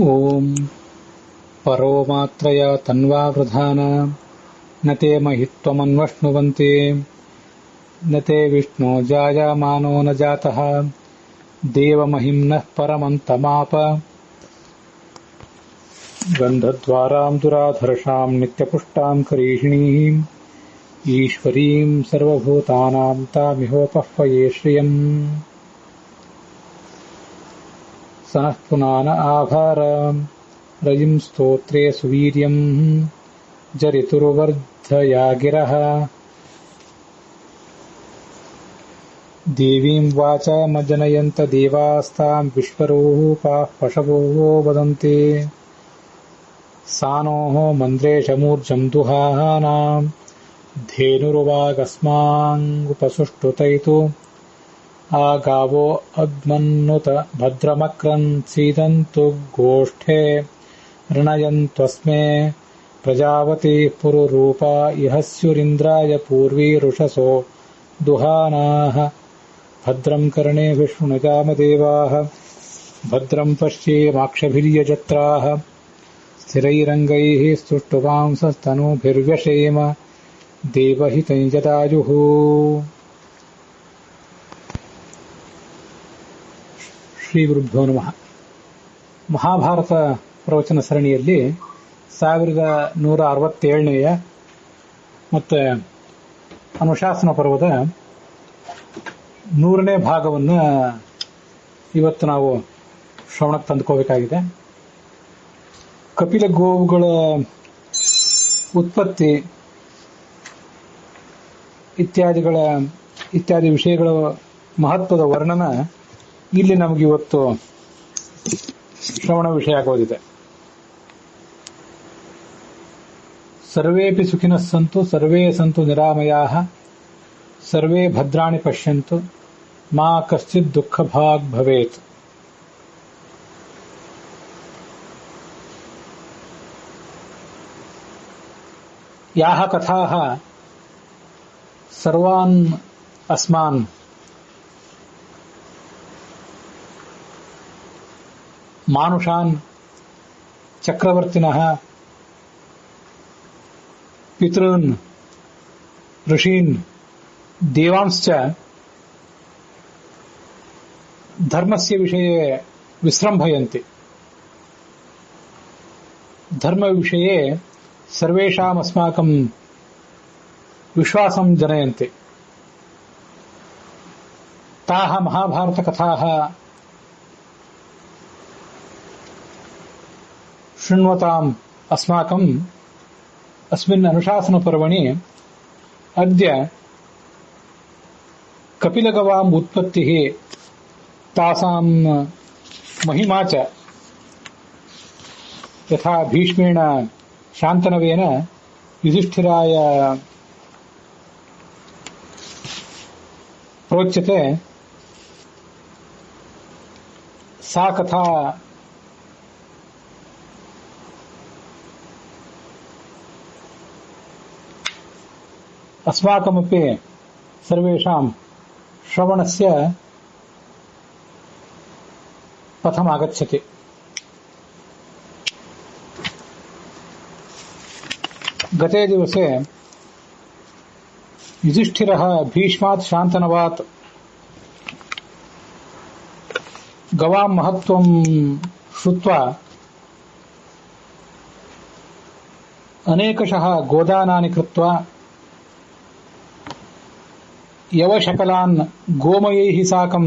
ಓಂ ಪರೋ ಮಾತ್ರಯ ತನ್ವಾ ವೃಧಾನ ನ ತೇ ಮಹಿತ್ವಮನ್ವಶ್ನುವಂತೆ ನ ತೇ ವಿಷ್ಣು ಜಾಯಮಾನೋ ನ ಜಾತಃ ದೇವಮಹಿಮ್ನಃ ಪರಮಂತಮಾಪ ಗಂಧದ್ವಾರಾಂ ದುರಾಧರ್ಷಾಂ ನಿತ್ಯಪುಷ್ಟಾಂ ಕರೀಷಿಣೀಂ ಈಶ್ವರೀಂ ಸರ್ವಭೂತಾನಾಂ ತಾಮಿಹೋಪಹ್ವಯೇ ಶ್ರಿಯಂ ಸನಃ ಪುನಾನ ಆಭಾರ ರಜಿಂ ಸ್ತೋತ್ರೇ ಸುವೀರ್ಯಂ ಜರಿತುರ್ವರ್ಧಯಾ ಗಿರಃ ದೇವೀಂ ವಾಚಮಜನಯಂತ ದೇವಾಸ್ತಾಂ ವಿಶ್ವರೂಪಾಃ ಪಶವೋ ವದಂತೆ ಸಾನೋಃ ಮಂದ್ರೇಶಮೂರ್ಜಂ ದುಹಾನಾಂ ಧೇನುರ್ವಾಗಸ್ಮಾಂಗುಪಸುಷ್ಟುತೈತು ಆ ಗಾವೋ ಅಗ್ಮನ್ನುತ ಭದ್ರಮಕ್ರನ್ ಸೀದಂತು ಗೋಷ್ಠೆ ಋಣಯಂತ್ವಸ್ಮೇ ಪ್ರಜಾವತಿ ಪುರುರೂಪಾ ಇಹಸ್ಯುರಿಂದ್ರಾಯ ಪೂರ್ವೀರುಷಸೋ ದುಹಾನಾಃ ಭದ್ರಂ ಕರ್ಣೇಭಿಃ ಶೃಣುಯಾಮದೇವಾಃ ಭದ್ರಂ ಪಶ್ಯೇಮಾಕ್ಷಭಿರ್ಯಜತ್ರಾಃ ಸ್ಥಿರೈರಂಗೈಃ ಸ್ತುಷ್ಟುವಾಂಸಸ್ತನೂಭಿರ್ವ್ಯಶೇಮ ದೇವಹಿತಂ ಜದಾಯುಃ. ಶ್ರೀ ಗುರುಭ್ಯೋ ನಮಃ. ಮಹಾಭಾರತ ಪ್ರವಚನ ಸರಣಿಯಲ್ಲಿ 1167ನೇಯ ಮತ್ತು ಅನುಶಾಸನ ಪರ್ವದ 100ನೇ ಭಾಗವನ್ನು ಇವತ್ತು ನಾವು ಶ್ರವಣಕ್ಕೆ ತಂದುಕೋಬೇಕಾಗಿದೆ. ಕಪಿಲ ಗೋವುಗಳ ಉತ್ಪತ್ತಿ ಇತ್ಯಾದಿ ವಿಷಯಗಳ ಮಹತ್ವದ ವರ್ಣನ ಇಲ್ಲಿ ನಮಗೆ ಇವತ್ತು ಶ್ರವಣ ವಿಷಯ ಆಗೋದಿದೆ. ಸರ್ವೇಪಿ ಸುಖಿನಃ ಸಂತು ಸರ್ವೇ ಸಂತು ನಿರಾಮಯಾಃ ಸರ್ವೇ ಭದ್ರಾಣಿ ಪಶ್ಯಂತು ಮಾ ಕಶ್ಚಿತ್ ದುಃಖಭಾಗ್ ಭವೇತ್. ಯಾಹ ಕಥಾಃ ಸರ್ವಾನ್ ಅಸ್ಮಾನ್ ಮಾನುಷಾನ್ ಚಕ್ರವರ್ತಿನಃ ಪಿತॄನ್ ಋಷೀನ್ ದೇವಾಂಶ್ಚ ಧರ್ಮಸ್ಯ ವಿಷಯೇ ವಿಸೃಂಭಯಂತಿ ಧರ್ಮ ವಿಷಯೇ ಸರ್ವೇಷಾಂ ಅಸ್ಮಾಕಂ ವಿಶ್ವಾಸಂ ಜನಯಂತಿ ತಾಃ ಮಹಾಭಾರತ ಕಥಾಃ ಶೃಣ್ವತಾಂ ಅಸ್ಮಾಕಂ ಅಸ್ಮಿನ್ ಅನುಶಾಸನ ಪರ್ವಣಿ ಅದ್ಯ ಕಪಿಲಗವಾಂ ಉತ್ಪತ್ತಿಃ ತಾಸಾಂ ಮಹಿಮಾ ಚ ಯಥಾ ಭೀಷ್ಮೇಣ ಶಾಂತನವೇನ ಯುಧಿಷ್ಠಿರಾಯ ಪ್ರೋಚ್ಯತೆ ಸಾ ಕಥಾ अस्माकमपि सर्वेषां श्रवणस्य पथमागच्छति. गते दिवसे युधिष्ठिरः भीष्मात् शान्तनवात् गवां महत्त्वं श्रुत्वा अनेकशः गोदानानि कृत्वा यवशकलान् गोमयैः साकं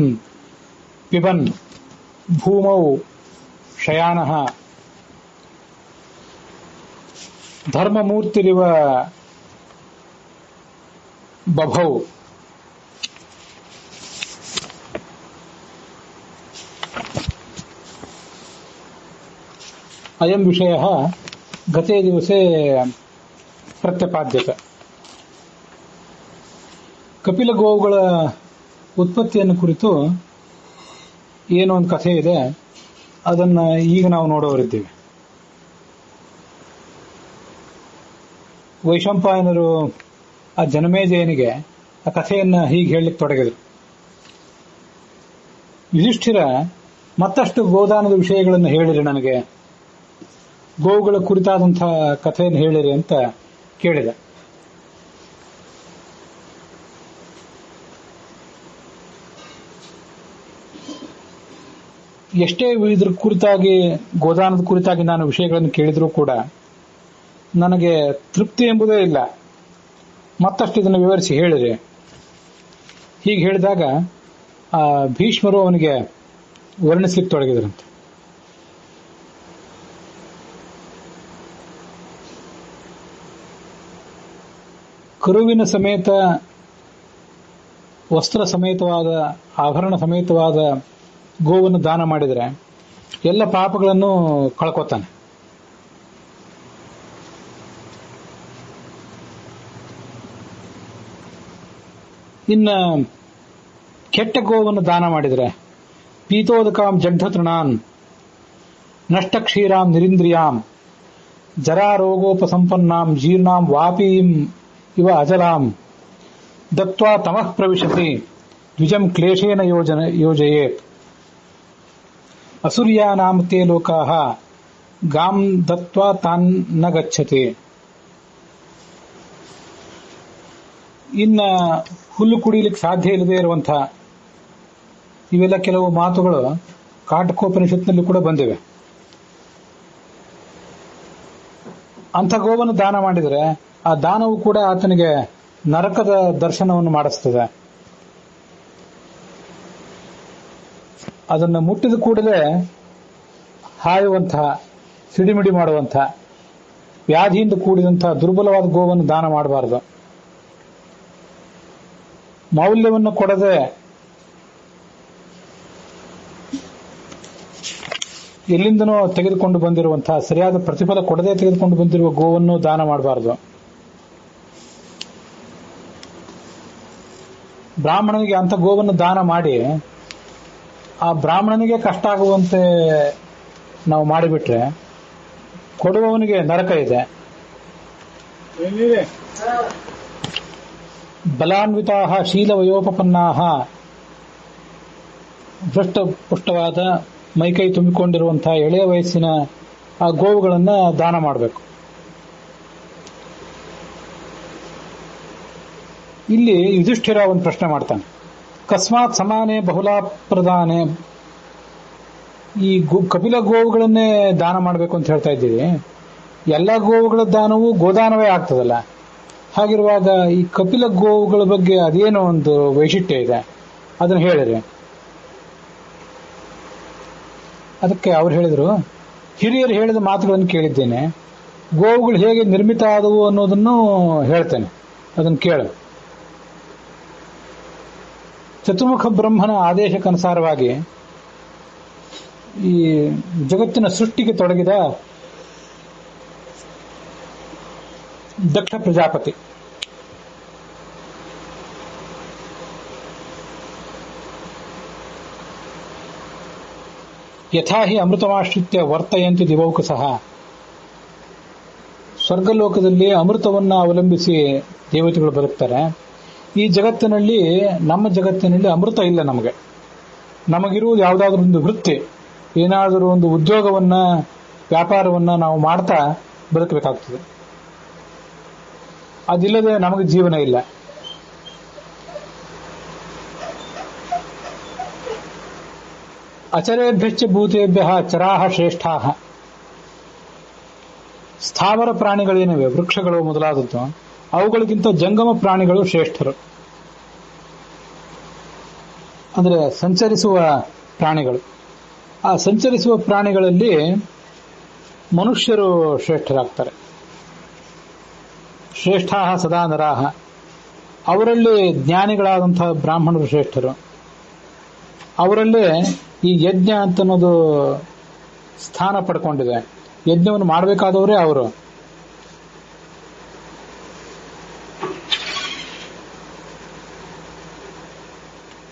पिबन् भूमौ शयानः धर्ममूर्तिरिव बभौ. अयं विषयः गते दिवसे प्रत्यपाद्यते. ಕಪಿಲ ಗೋವುಗಳ ಉತ್ಪತ್ತಿಯನ್ನು ಕುರಿತು ಏನೋ ಒಂದು ಕಥೆ ಇದೆ, ಅದನ್ನು ಈಗ ನಾವು ನೋಡೋರಿದ್ದೀವಿ. ವೈಶಂಪಾಯನರು ಆ ಜನಮೇಜಯನಿಗೆ ಆ ಕಥೆಯನ್ನ ಹೀಗೆ ಹೇಳಲಿಕ್ಕೆ ತೊಡಗಿದರು. ಯುಧಿಷ್ಠಿರ ಮತ್ತಷ್ಟು ಗೋದಾನದ ವಿಷಯಗಳನ್ನು ಹೇಳಿರಿ ನನಗೆ ಗೋವುಗಳ ಕುರಿತಾದಂತಹ ಕಥೆಯನ್ನು ಹೇಳಿರಿ ಅಂತ ಕೇಳಿದೆ. ಎಷ್ಟೇ ಇದ್ರ ಕುರಿತಾಗಿ, ಗೋದಾನದ ಕುರಿತಾಗಿ ನಾನು ವಿಷಯಗಳನ್ನು ಕೇಳಿದ್ರೂ ಕೂಡ ನನಗೆ ತೃಪ್ತಿ ಎಂಬುದೇ ಇಲ್ಲ. ಮತ್ತಷ್ಟು ಇದನ್ನು ವಿವರಿಸಿ ಹೇಳಿರಿ. ಹೀಗೆ ಹೇಳಿದಾಗ ಭೀಷ್ಮರು ಅವನಿಗೆ ವರ್ಣಿಸ್ಲಿಕ್ಕೆ ತೊಡಗಿದ್ರಂತೆ. ಕರುವಿನ ಸಮೇತ, ವಸ್ತ್ರ ಸಮೇತವಾದ, ಆಭರಣ ಸಮೇತವಾದ ಗೋವನ್ನು ದಾನ ಮಾಡಿದರೆ ಎಲ್ಲ ಪಾಪಗಳನ್ನು ಕಳ್ಕೊತಾನೆ. ಇನ್ನ ಕೆಟ್ಟ ಗೋವನ್ನು ದಾನ ಮಾಡಿದರೆ ಪೀತೋದಕಾಂ ಜಗ್ಧತೃಣಾನ್ ನಷ್ಟ ಕ್ಷೀರಾಂ ನಿರಿಂದ್ರಿಯಾಂ ಜರಾರೋಗೋಪಸಂಪನ್ನಾಂ ಜೀರ್ಣಾಂ ವಾಪೀಂ ಇವ ಅಜಲಾಂ ದತ್ವಾ ತಮಃ ಪ್ರವಿಶತಿ ದ್ವಿಜಂ ಕ್ಲೇಶೇನ ಯೋಜಯೇತ್ ಅಸುರ್ಯಾನಾಂ ತೇ ಲೋಕಾಃ ಗಾಂ ದತ್ವಾ ತಾನ್ ನ ಗಚ್ಚತಿ. ಇನ್ನ ಹುಲ್ಲು ಕುಡಿಯಲಿಕ್ಕೆ ಸಾಧ್ಯ ಇಲ್ಲದೆ ಇರುವಂತಹ ಇವೆಲ್ಲ ಕೆಲವು ಮಾತುಗಳು ಕಾಟಕೋಪನಿಷತ್ನಲ್ಲಿ ಕೂಡ ಬಂದಿವೆ. ಅಂಥ ಗೋವನ್ನು ದಾನ ಮಾಡಿದರೆ ಆ ದಾನವು ಕೂಡ ಆತನಿಗೆ ನರಕದ ದರ್ಶನವನ್ನು ಮಾಡಿಸ್ತದೆ. ಅದನ್ನು ಮುಟ್ಟಿದ ಕೂಡಲೇ ಹಾಯುವಂತಹ, ಸಿಡಿಮಿಡಿ ಮಾಡುವಂತಹ, ವ್ಯಾಧಿಯಿಂದ ಕೂಡಿದಂತಹ ದುರ್ಬಲವಾದ ಗೋವನ್ನು ದಾನ ಮಾಡಬಾರದು. ಮೌಲ್ಯವನ್ನು ಕೊಡದೆ ಎಲ್ಲಿಂದನೋ ತೆಗೆದುಕೊಂಡು ಬಂದಿರುವಂತಹ, ಸರಿಯಾದ ಪ್ರತಿಫಲ ಕೊಡದೆ ತೆಗೆದುಕೊಂಡು ಬಂದಿರುವ ಗೋವನ್ನು ದಾನ ಮಾಡಬಾರದು. ಬ್ರಾಹ್ಮಣನಿಗೆ ಅಂಥ ಗೋವನ್ನು ದಾನ ಮಾಡಿ ಆ ಬ್ರಾಹ್ಮಣನಿಗೆ ಕಷ್ಟ ಆಗುವಂತೆ ನಾವು ಮಾಡಿಬಿಟ್ರೆ ಕೊಡುವವನಿಗೆ ನರಕ ಇದೆ. ಬಲಾನ್ವಿತಾ ಶೀಲವಯೋಪಪನ್ನಾ ದೃಷ್ಟಪುಷ್ಟವಾದ ಮೈಕೈ ತುಂಬಿಕೊಂಡಿರುವಂತಹ ಎಳೆಯ ವಯಸ್ಸಿನ ಆ ಗೋವುಗಳನ್ನ ದಾನ ಮಾಡಬೇಕು. ಇಲ್ಲಿ ಯುಧಿಷ್ಠಿರ ಒಂದು ಪ್ರಶ್ನೆ ಮಾಡ್ತಾನೆ, ಕಸ್ಮಾತ್ ಸಮಾನೆ ಬಹುಲಾ ಪ್ರದಾನೆ. ಈ ಕಪಿಲ ಗೋವುಗಳನ್ನೇ ದಾನ ಮಾಡಬೇಕು ಅಂತ ಹೇಳ್ತಾ ಇದ್ದೀವಿ, ಎಲ್ಲ ಗೋವುಗಳ ದಾನವೂ ಗೋದಾನವೇ ಆಗ್ತದಲ್ಲ. ಹಾಗಿರುವಾಗ ಈ ಕಪಿಲ ಗೋವುಗಳ ಬಗ್ಗೆ ಅದೇನೋ ಒಂದು ವೈಶಿಷ್ಟ್ಯ ಇದೆ, ಅದನ್ನು ಹೇಳಿರಿ. ಅದಕ್ಕೆ ಅವ್ರು ಹೇಳಿದ್ರು, ಹಿರಿಯರು ಹೇಳಿದ ಮಾತುಗಳನ್ನು ಕೇಳಿದ್ದೇನೆ, ಗೋವುಗಳು ಹೇಗೆ ನಿರ್ಮಿತ ಆದವು ಅನ್ನೋದನ್ನು ಹೇಳ್ತೇನೆ, ಅದನ್ನು ಕೇಳು. ಚತುರ್ಮುಖ ಬ್ರಹ್ಮನ ಆದೇಶಕ್ಕನುಸಾರವಾಗಿ ಈ ಜಗತ್ತಿನ ಸೃಷ್ಟಿಗೆ ತೊಡಗಿದ ದಕ್ಷ ಪ್ರಜಾಪತಿ ಯಥಾ ಹಿ ಅಮೃತಮಾಶ್ರಿತ್ಯ ವರ್ತಯಂತಿ ದಿವೌಕಸಃ. ಸ್ವರ್ಗಲೋಕದಲ್ಲಿ ಅಮೃತವನ್ನ ಅವಲಂಬಿಸಿ ದೇವತೆಗಳು ಬದುಕ್ತಾರೆ. ಈ ಜಗತ್ತಿನಲ್ಲಿ, ನಮ್ಮ ಜಗತ್ತಿನಲ್ಲಿ ಅಮೃತ ಇಲ್ಲ. ನಮಗಿರುವುದು ಯಾವುದಾದ್ರೂ ಒಂದು ವೃತ್ತಿ, ಏನಾದರೂ ಒಂದು ಉದ್ಯೋಗವನ್ನ, ವ್ಯಾಪಾರವನ್ನ ನಾವು ಮಾಡ್ತಾ ಬದುಕಬೇಕಾಗ್ತದೆ. ಅದಿಲ್ಲದೆ ನಮಗೆ ಜೀವನ ಇಲ್ಲ. ಅಚರೇಭ್ಯಶ್ಚ ಭೂತೇಭ್ಯ ಚರಾಹ ಶ್ರೇಷ್ಠಾಹ. ಸ್ಥಾವರ ಪ್ರಾಣಿಗಳೇನಿವೆ, ವೃಕ್ಷಗಳು ಮೊದಲಾದದ್ದು, ಅವುಗಳಿಗಿಂತ ಜಂಗಮ ಪ್ರಾಣಿಗಳು ಶ್ರೇಷ್ಠರು. ಅಂದರೆ ಸಂಚರಿಸುವ ಪ್ರಾಣಿಗಳು. ಆ ಸಂಚರಿಸುವ ಪ್ರಾಣಿಗಳಲ್ಲಿ ಮನುಷ್ಯರು ಶ್ರೇಷ್ಠರಾಗ್ತಾರೆ. ಶ್ರೇಷ್ಠಾಹ ಸದಾ ನರಾಹ. ಅವರಲ್ಲಿ ಜ್ಞಾನಿಗಳಾದಂತಹ ಬ್ರಾಹ್ಮಣರು ಶ್ರೇಷ್ಠರು. ಅವರಲ್ಲೇ ಈ ಯಜ್ಞ ಅಂತನ್ನೋದು ಸ್ಥಾನ ಪಡ್ಕೊಂಡಿದೆ. ಯಜ್ಞವನ್ನು ಮಾಡಬೇಕಾದವರೇ ಅವರು.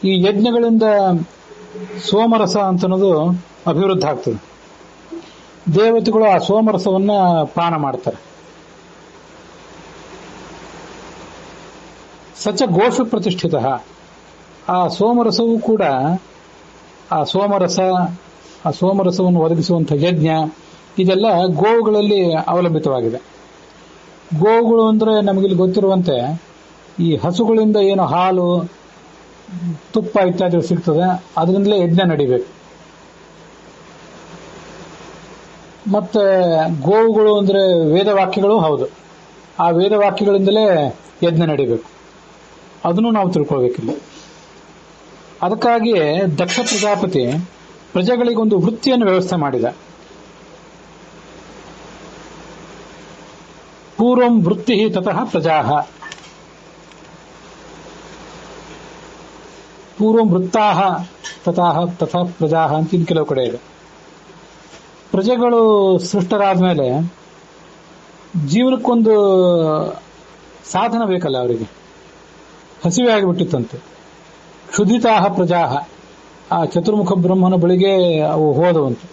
ಈ ಯಜ್ಞಗಳಿಂದ ಸೋಮರಸ ಅಂತನ್ನೋದು ಅಭಿವೃದ್ಧಿ ಆಗ್ತದೆ. ದೇವತೆಗಳು ಆ ಸೋಮರಸವನ್ನ ಪಾನ ಮಾಡ್ತಾರೆ. ಸಚ ಗೋಷು ಪ್ರತಿಷ್ಠಿತ. ಆ ಸೋಮರಸವೂ ಕೂಡ, ಆ ಸೋಮರಸವನ್ನು ಒದಗಿಸುವಂತಹ ಯಜ್ಞ, ಇದೆಲ್ಲ ಗೋವುಗಳಲ್ಲಿ ಅವಲಂಬಿತವಾಗಿದೆ. ಗೋವುಗಳು ಅಂದರೆ ನಮಗಿಲ್ಲಿ ಗೊತ್ತಿರುವಂತೆ ಈ ಹಸುಗಳಿಂದ ಏನು ಹಾಲು, ತುಪ್ಪ ಇತ್ಯಾದಿ ಸಿಗ್ತದೆ, ಅದರಿಂದಲೇ ಯಜ್ಞ ನಡಿಬೇಕು. ಮತ್ತೆ ಗೋವುಗಳು ಅಂದರೆ ವೇದವಾಕ್ಯಗಳು ಹೌದು, ಆ ವೇದವಾಕ್ಯಗಳಿಂದಲೇ ಯಜ್ಞ ನಡಿಬೇಕು. ಅದನ್ನು ನಾವು ತಿಳ್ಕೊಳ್ಬೇಕಿಲ್ಲ. ಅದಕ್ಕಾಗಿಯೇ ದಕ್ಷ ಪ್ರಜಾಪತಿ ಪ್ರಜೆಗಳಿಗೊಂದು ವೃತ್ತಿಯನ್ನು ವ್ಯವಸ್ಥೆ ಮಾಡಿದ. ಪೂರ್ವಂ ವೃತ್ತಿ ತತಃ ಪ್ರಜಾ, ಪೂರ್ವಂ ವೃತ್ತಾ ತಥಾ ಪ್ರಜಾ ಅಂತ ಇನ್ನು ಕೆಲವು ಕಡೆ ಇದೆ. ಪ್ರಜೆಗಳು ಸೃಷ್ಟರಾದ ಮೇಲೆ ಜೀವನಕ್ಕೊಂದು ಸಾಧನ ಬೇಕಲ್ಲ ಅವರಿಗೆ. ಹಸಿವೆ ಆಗಿಬಿಟ್ಟಿತ್ತಂತೆ. ಕ್ಷುಧಿತಾ ಪ್ರಜಾ, ಆ ಚತುರ್ಮುಖ ಬ್ರಹ್ಮನ ಬಳಿಗೆ ಅವು ಹೋದವಂತೆ,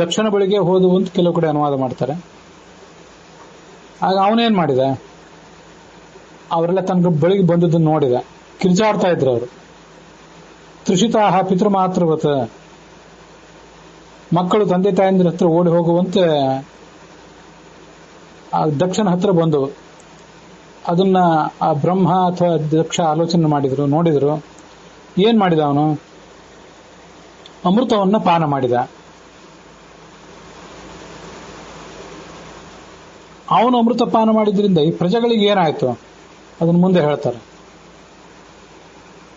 ದಕ್ಷಿಣ ಬಳಿಗೆ ಹೋದವಂತ ಕೆಲವು ಕಡೆ ಅನುವಾದ ಮಾಡ್ತಾರೆ. ಆಗ ಅವನೇನ್ ಮಾಡಿದ, ಅವರೆಲ್ಲ ತನ್ನ ಬಳಿಗೆ ಬಂದದ್ದನ್ನು ನೋಡಿದ, ಕಿರ್ಚಾಡ್ತಾ ಇದ್ರು ಅವರು. ತೃಷಿತಾ ಪಿತೃಮಾತೃವತ, ಮಕ್ಕಳು ತಂದೆ ತಾಯಂದಿರ ಹತ್ರ ಓಡಿ ಹೋಗುವಂತೆ ಆ ದಕ್ಷನ ಹತ್ರ ಬಂದವು. ಅದನ್ನ ಆ ಬ್ರಹ್ಮ ಅಥವಾ ದಕ್ಷ ಆಲೋಚನೆ ಮಾಡಿದ್ರು, ನೋಡಿದ್ರು. ಏನ್ ಮಾಡಿದ ಅವನು? ಅಮೃತವನ್ನ ಪಾನ ಮಾಡಿದ. ಅವನು ಅಮೃತ ಪಾನ ಮಾಡಿದ್ರಿಂದ ಈ ಪ್ರಜೆಗಳಿಗೆ ಏನಾಯ್ತು ಅದನ್ನು ಮುಂದೆ ಹೇಳ್ತಾರೆ.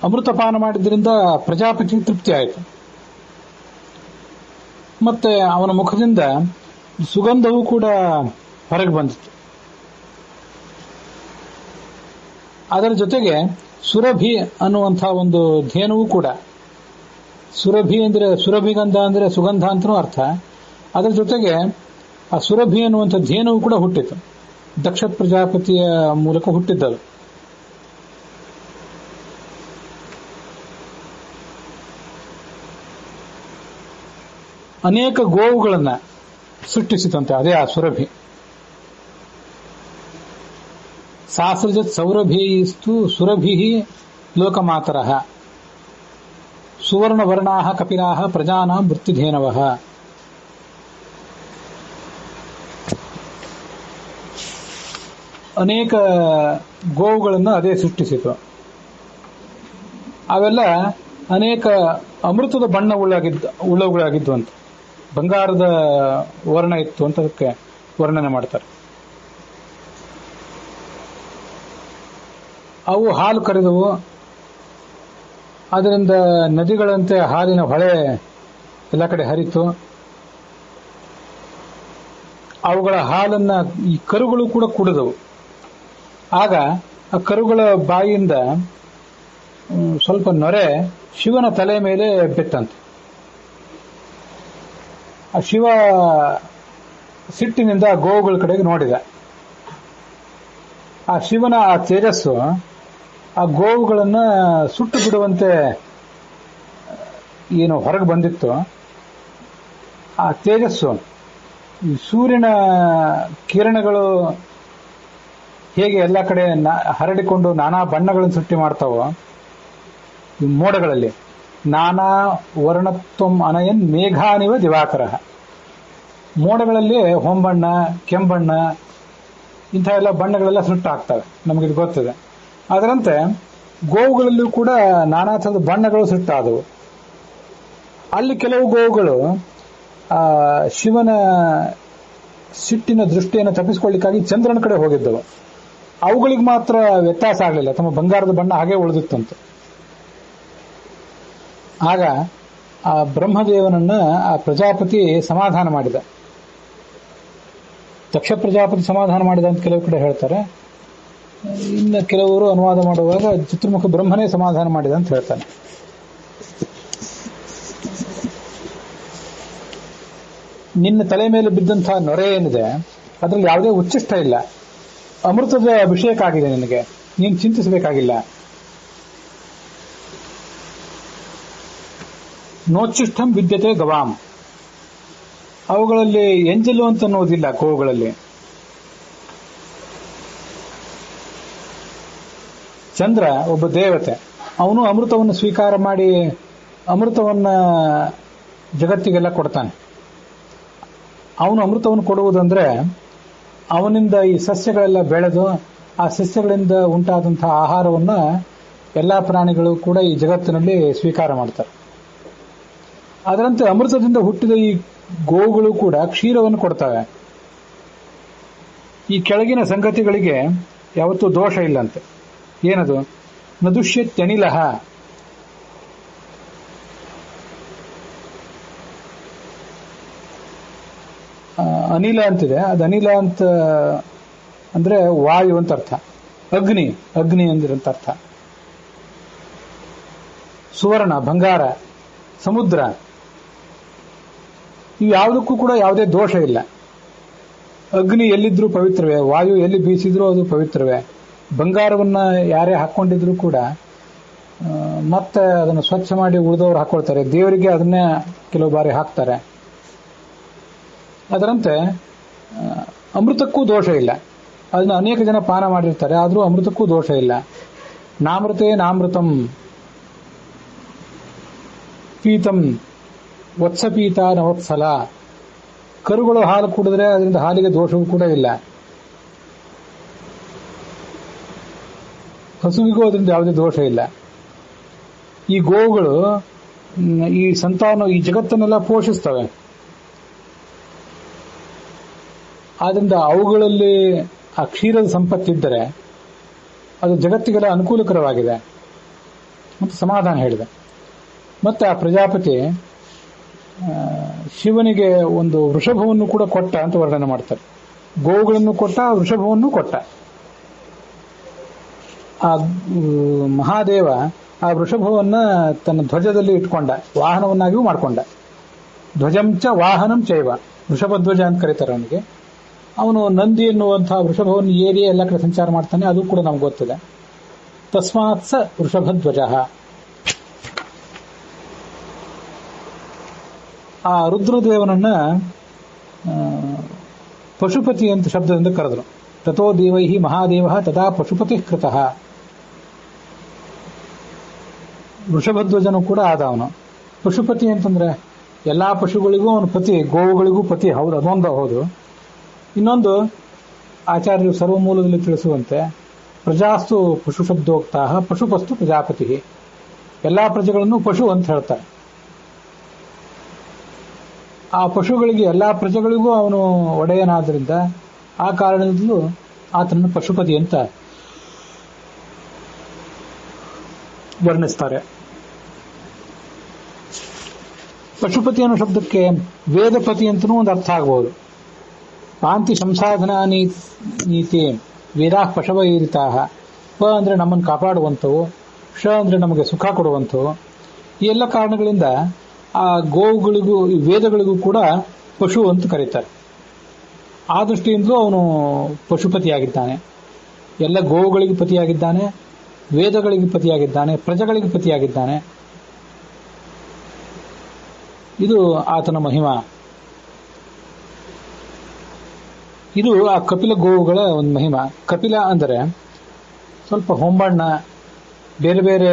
ಅಮೃತ ಪಾನ ಮಾಡಿದ್ರಿಂದ ಪ್ರಜಾಪತಿ ತೃಪ್ತಿ ಆಯಿತು. ಮತ್ತೆ ಅವನ ಮುಖದಿಂದ ಸುಗಂಧವೂ ಕೂಡ ಹೊರಗೆ ಬಂದಿತ್ತು. ಅದರ ಜೊತೆಗೆ ಸುರಭಿ ಅನ್ನುವಂತಹ ಒಂದು ಧೇನುವು ಕೂಡ, ಸುರಭಿ ಅಂದ್ರೆ ಸುರಭಿಗಂಧ ಅಂದ್ರೆ ಸುಗಂಧ ಅಂತನೂ ಅರ್ಥ. ಅದರ ಜೊತೆಗೆ ಆ ಸುರಭಿ ಅನ್ನುವಂಥ ಧೇನುವು ಕೂಡ ಹುಟ್ಟಿತು. ದಕ್ಷ ಪ್ರಜಾಪತಿಯ ಮೂಲಕ ಹುಟ್ಟಿದ್ದದು. ಅನೇಕ ಗೋವುಗಳನ್ನ ಸೃಷ್ಟಿಸಿತಂತೆ ಅದೇ ಆ ಸುರಭಿ. ಸಾಸೃಜತ್ ಸೌರಭೀಸ್ತು ಸುರಭಿ ಲೋಕಮಾತರಃ ಸುವರ್ಣವರ್ಣಾಃ ಕಪಿಲಾಃ ಪ್ರಜಾನಾಂ ವೃತ್ತಿಧೇನವಃ. ಅನೇಕ ಗೋವುಗಳನ್ನು ಅದೇ ಸೃಷ್ಟಿಸಿತು. ಅವೆಲ್ಲ ಅನೇಕ ಅಮೃತದ ಬಣ್ಣ ಉಳ್ಳವುಗಳಾಗಿದ್ದು ಅಂತ, ಬಂಗಾರದ ವರ್ಣ ಇತ್ತು ಅಂತ ಅದಕ್ಕೆ ವರ್ಣನೆ ಮಾಡ್ತಾರೆ. ಅವು ಹಾಲು ಕರೆದವು. ಅದರಿಂದ ನದಿಗಳಂತೆ ಹಾಲಿನ ಹೊಳೆ ಎಲ್ಲ ಕಡೆ ಹರಿತು. ಅವುಗಳ ಹಾಲನ್ನ ಈ ಕರುಗಳು ಕೂಡ ಕುಡಿದವು. ಆಗ ಆ ಕರುಗಳ ಬಾಯಿಯಿಂದ ಸ್ವಲ್ಪ ನೊರೆ ಶಿವನ ತಲೆ ಮೇಲೆ ಬಿತ್ತಂತೆ. ಆ ಶಿವ ಸಿಟ್ಟಿನಿಂದ ಗೋವುಗಳ ಕಡೆಗೆ ನೋಡಿದ. ಆ ಶಿವನ ಆ ತೇಜಸ್ಸು ಆ ಗೋವುಗಳನ್ನ ಸುಟ್ಟು ಬಿಡುವಂತೆ ಏನು ಹೊರಗೆ ಬಂದಿತ್ತು. ಆ ತೇಜಸ್ಸು ಈ ಸೂರ್ಯನ ಕಿರಣಗಳು ಹೇಗೆ ಎಲ್ಲ ಕಡೆ ಹರಡಿಕೊಂಡು ನಾನಾ ಬಣ್ಣಗಳನ್ನು ಸೃಷ್ಟಿ ಮಾಡ್ತಾವೋ, ಈ ಮೋಡಗಳಲ್ಲಿ ನಾನಾ ವರ್ಣತ್ವಂ ಅನಯನ್ ಮೇಘಾನಿವ ದಿವಾಕರ, ಮೋಡಗಳಲ್ಲಿ ಹೊಂಬಣ್ಣ, ಕೆಂಬಣ್ಣ ಇಂಥ ಎಲ್ಲ ಬಣ್ಣಗಳೆಲ್ಲ ಸೃಷ್ಟಿ ಆಗ್ತವೆ, ನಮಗಿದು ಗೊತ್ತಿದೆ. ಅದರಂತೆ ಗೋವುಗಳಲ್ಲೂ ಕೂಡ ನಾನಾ ಥರದ ಬಣ್ಣಗಳು ಸೃಷ್ಟಾದವು. ಅಲ್ಲಿ ಕೆಲವು ಗೋವುಗಳು ಶಿವನ ಸಿಟ್ಟಿನ ದೃಷ್ಟಿಯನ್ನು ತಪ್ಪಿಸಿಕೊಳ್ಳಿಕ್ಕಾಗಿ ಚಂದ್ರನ ಕಡೆ ಹೋಗಿದ್ದವು. ಅವುಗಳಿಗೆ ಮಾತ್ರ ವ್ಯತ್ಯಾಸ ಆಗಲಿಲ್ಲ, ತಮ್ಮ ಬಂಗಾರದ ಬಣ್ಣ ಹಾಗೆ ಉಳಿದಿತ್ತಂತೆ. ಆಗ ಆ ಬ್ರಹ್ಮದೇವನನ್ನ ಆ ಪ್ರಜಾಪತಿ ಸಮಾಧಾನ ಮಾಡಿದ. ದಕ್ಷ ಪ್ರಜಾಪತಿ ಸಮಾಧಾನ ಮಾಡಿದ ಅಂತ ಕೆಲವು ಕಡೆ ಹೇಳ್ತಾರೆ. ಇನ್ನು ಕೆಲವರು ಅನುವಾದ ಮಾಡುವಾಗ ಚತುರ್ಮುಖ ಬ್ರಹ್ಮನೇ ಸಮಾಧಾನ ಮಾಡಿದ ಅಂತ ಹೇಳ್ತಾನೆ. ನಿನ್ನ ತಲೆ ಮೇಲೆ ಬಿದ್ದಂತಹ ನೊರೆ ಏನಿದೆ ಅದರಲ್ಲಿ ಯಾವುದೇ ಉಚ್ಚಿಷ್ಟ ಇಲ್ಲ, ಅಮೃತದ ಅಭಿಷೇಕ ಆಗಿದೆ ನಿನಗೆ, ನೀನು ಚಿಂತಿಸಬೇಕಾಗಿಲ್ಲ. ನೋಚ್ಚಿಷ್ಟಂ ವಿದ್ಯತೆ ಗವಾಂ, ಅವುಗಳಲ್ಲಿ ಎಂಜಲು ಅಂತ ಅನ್ನೋದಿಲ್ಲ ಗೋವುಗಳಲ್ಲಿ. ಚಂದ್ರ ಒಬ್ಬ ದೇವತೆ, ಅವನು ಅಮೃತವನ್ನು ಸ್ವೀಕಾರ ಮಾಡಿ ಅಮೃತವನ್ನ ಜಗತ್ತಿಗೆಲ್ಲ ಕೊಡ್ತಾನೆ. ಅವನು ಅಮೃತವನ್ನು ಕೊಡುವುದಂದ್ರೆ ಅವನಿಂದ ಈ ಸಸ್ಯಗಳೆಲ್ಲ ಬೆಳೆದು ಆ ಸಸ್ಯಗಳಿಂದ ಉಂಟಾದಂತಹ ಆಹಾರವನ್ನ ಎಲ್ಲಾ ಪ್ರಾಣಿಗಳು ಕೂಡ ಈ ಜಗತ್ತಿನಲ್ಲಿ ಸ್ವೀಕಾರ ಮಾಡ್ತಾರೆ. ಅದರಂತೆ ಅಮೃತದಿಂದ ಹುಟ್ಟಿದ ಈ ಗೋವುಗಳು ಕೂಡ ಕ್ಷೀರವನ್ನು ಕೊಡ್ತವೆ. ಈ ಕೆಳಗಿನ ಸಂಗತಿಗಳಿಗೆ ಯಾವತ್ತೂ ದೋಷ ಇಲ್ಲಂತೆ. ಏನದು? ನದುಷ್ಯತ್ಯನಿಲಹ, ಅನಿಲ ಅಂತಿದೆ. ಅದು ಅನಿಲ ಅಂತ ಅಂದ್ರೆ ವಾಯು ಅಂತ ಅರ್ಥ. ಅಗ್ನಿ ಅಂದಿರಂತ ಅರ್ಥ. ಸುವರ್ಣ, ಬಂಗಾರ, ಸಮುದ್ರ, ಇವು ಯಾವುದಕ್ಕೂ ಕೂಡ ಯಾವುದೇ ದೋಷ ಇಲ್ಲ. ಅಗ್ನಿ ಎಲ್ಲಿದ್ರೂ ಪವಿತ್ರವೇ, ವಾಯು ಎಲ್ಲಿ ಬೀಸಿದ್ರೂ ಅದು ಪವಿತ್ರವೇ. ಬಂಗಾರವನ್ನ ಯಾರೇ ಹಾಕೊಂಡಿದ್ರು ಕೂಡ ಮತ್ತೆ ಅದನ್ನು ಸ್ವಚ್ಛ ಮಾಡಿ ಉಳಿದವರು ಹಾಕೊಳ್ತಾರೆ. ದೇವರಿಗೆ ಅದನ್ನೇ ಕೆಲವು ಬಾರಿ ಹಾಕ್ತಾರೆ. ಅದರಂತೆ ಅಮೃತಕ್ಕೂ ದೋಷ ಇಲ್ಲ. ಅದನ್ನ ಅನೇಕ ಜನ ಪಾನ ಮಾಡಿರ್ತಾರೆ, ಆದರೂ ಅಮೃತಕ್ಕೂ ದೋಷ ಇಲ್ಲ. ನಾಮೃತೇ ನಾಮೃತಂ ಪೀತಂ ವತ್ಸಪೀತ ನವತ್ಸಲ. ಕರುಗಳು ಹಾಲು ಕುಡಿದ್ರೆ ಅದರಿಂದ ಹಾಲಿಗೆ ದೋಷವೂ ಕೂಡ ಇಲ್ಲ. ಹಸುವಿಗೂ ಅದರಿಂದ ಯಾವುದೇ ದೋಷ ಇಲ್ಲ. ಈ ಗೋವುಗಳು ಈ ಸಂತಾನ ಈ ಜಗತ್ತನ್ನೆಲ್ಲ ಪೋಷಿಸ್ತವೆ. ಆದ್ರಿಂದ ಅವುಗಳಲ್ಲಿ ಆ ಕ್ಷೀರದ ಸಂಪತ್ತಿದ್ದರೆ ಅದು ಜಗತ್ತಿಗೆಲ್ಲ ಅನುಕೂಲಕರವಾಗಿದೆ ಮತ್ತು ಸಮಾಧಾನ ಹೇಳಿದೆ. ಮತ್ತೆ ಆ ಪ್ರಜಾಪತಿ ಶಿವನಿಗೆ ಒಂದು ವೃಷಭವನ್ನು ಕೂಡ ಕೊಟ್ಟ ಅಂತ ವರ್ಣನೆ ಮಾಡ್ತಾರೆ. ಗೋವುಗಳನ್ನು ಕೊಟ್ಟ, ವೃಷಭವನ್ನು ಕೊಟ್ಟ. ಆ ಮಹಾದೇವ ಆ ವೃಷಭವನ್ನ ತನ್ನ ಧ್ವಜದಲ್ಲಿ ಇಟ್ಕೊಂಡ, ವಾಹನವನ್ನಾಗಿಯೂ ಮಾಡಿಕೊಂಡ. ಧ್ವಜಂಚ ವಾಹನಂ ಚೈವ, ವೃಷಭಧ್ವಜ ಅಂತ ಕರೀತಾರೆ ಅವನಿಗೆ. ಅವನು ನಂದಿ ಎನ್ನುವಂತಹ ವೃಷಭವನ್ನು ಏರಿ ಎಲ್ಲ ಕಡೆ ಸಂಚಾರ ಮಾಡ್ತಾನೆ, ಅದು ಕೂಡ ನಮ್ಗೆ ಗೊತ್ತಿದೆ. ತಸ್ಮಾತ್ ಸ ವೃಷಭಧ್ವಜ. ಆ ರುದ್ರದೇವನನ್ನ ಪಶುಪತಿ ಅಂತ ಶಬ್ದದಿಂದ ಕರೆದ್ರು. ತಥೋ ದೇವೈ ಮಹಾದೇವ ತದಾ ಪಶುಪತಿ ಕೃತಃ. ವೃಷಭಧ್ವಜನು ಕೂಡ ಆದ ಅವನು. ಪಶುಪತಿ ಅಂತಂದ್ರೆ ಎಲ್ಲಾ ಪಶುಗಳಿಗೂ ಅವನು ಪತಿ, ಗೋವುಗಳಿಗೂ ಪತಿ. ಹೌದು, ಅದೊಂದು ಹೌದು. ಇನ್ನೊಂದು ಆಚಾರ್ಯರು ಸರ್ವಮೂಲದಲ್ಲಿ ತಿಳಿಸುವಂತೆ ಪ್ರಜಾಸ್ತು ಪಶು ಶಬ್ದೋಕ್ತಾ ಪಶುಪಸ್ತು ಪ್ರಜಾಪತಿ. ಎಲ್ಲಾ ಪ್ರಜೆಗಳನ್ನು ಪಶು ಅಂತ ಹೇಳ್ತಾರೆ. ಆ ಪಶುಗಳಿಗೆ ಎಲ್ಲಾ ಪ್ರಜೆಗಳಿಗೂ ಅವನು ಒಡೆಯನಾದ್ರಿಂದ ಆ ಕಾರಣದಿಂದಲೂ ಆತನನ್ನು ಪಶುಪತಿ ಅಂತ ವರ್ಣಿಸ್ತಾರೆ. ಪಶುಪತಿ ಅನ್ನೋ ಶಬ್ದಕ್ಕೆ ವೇದಪತಿ ಅಂತನೂ ಒಂದು ಅರ್ಥ ಆಗಬಹುದು. ಪಾಂತಿ ಸಂಸಾಧನಾ ನೀತಿ ವೇದಾ ಪಶವ ಏರಿತಾ. ಪ ಅಂದ್ರೆ ನಮ್ಮನ್ನು ಕಾಪಾಡುವಂಥವು, ಶ ಅಂದ್ರೆ ನಮಗೆ ಸುಖ ಕೊಡುವಂಥವು. ಈ ಎಲ್ಲ ಕಾರಣಗಳಿಂದ ಆ ಗೋವುಗಳಿಗೂ ವೇದಗಳಿಗೂ ಕೂಡ ಪಶು ಅಂತ ಕರೀತಾರೆ. ಆ ದೃಷ್ಟಿಯಿಂದಲೂ ಅವನು ಪಶುಪತಿಯಾಗಿದ್ದಾನೆ. ಎಲ್ಲ ಗೋವುಗಳಿಗೆ ಪತಿಯಾಗಿದ್ದಾನೆ, ವೇದಗಳಿಗೆ ಪತಿಯಾಗಿದ್ದಾನೆ, ಪ್ರಜೆಗಳಿಗೆ ಪತಿಯಾಗಿದ್ದಾನೆ. ಇದು ಆತನ ಮಹಿಮಾ. ಇದು ಆ ಕಪಿಲ ಗೋವುಗಳ ಒಂದು ಮಹಿಮಾ. ಕಪಿಲ ಅಂದರೆ ಸ್ವಲ್ಪ ಹೊಂಬಣ್ಣ, ಬೇರೆ ಬೇರೆ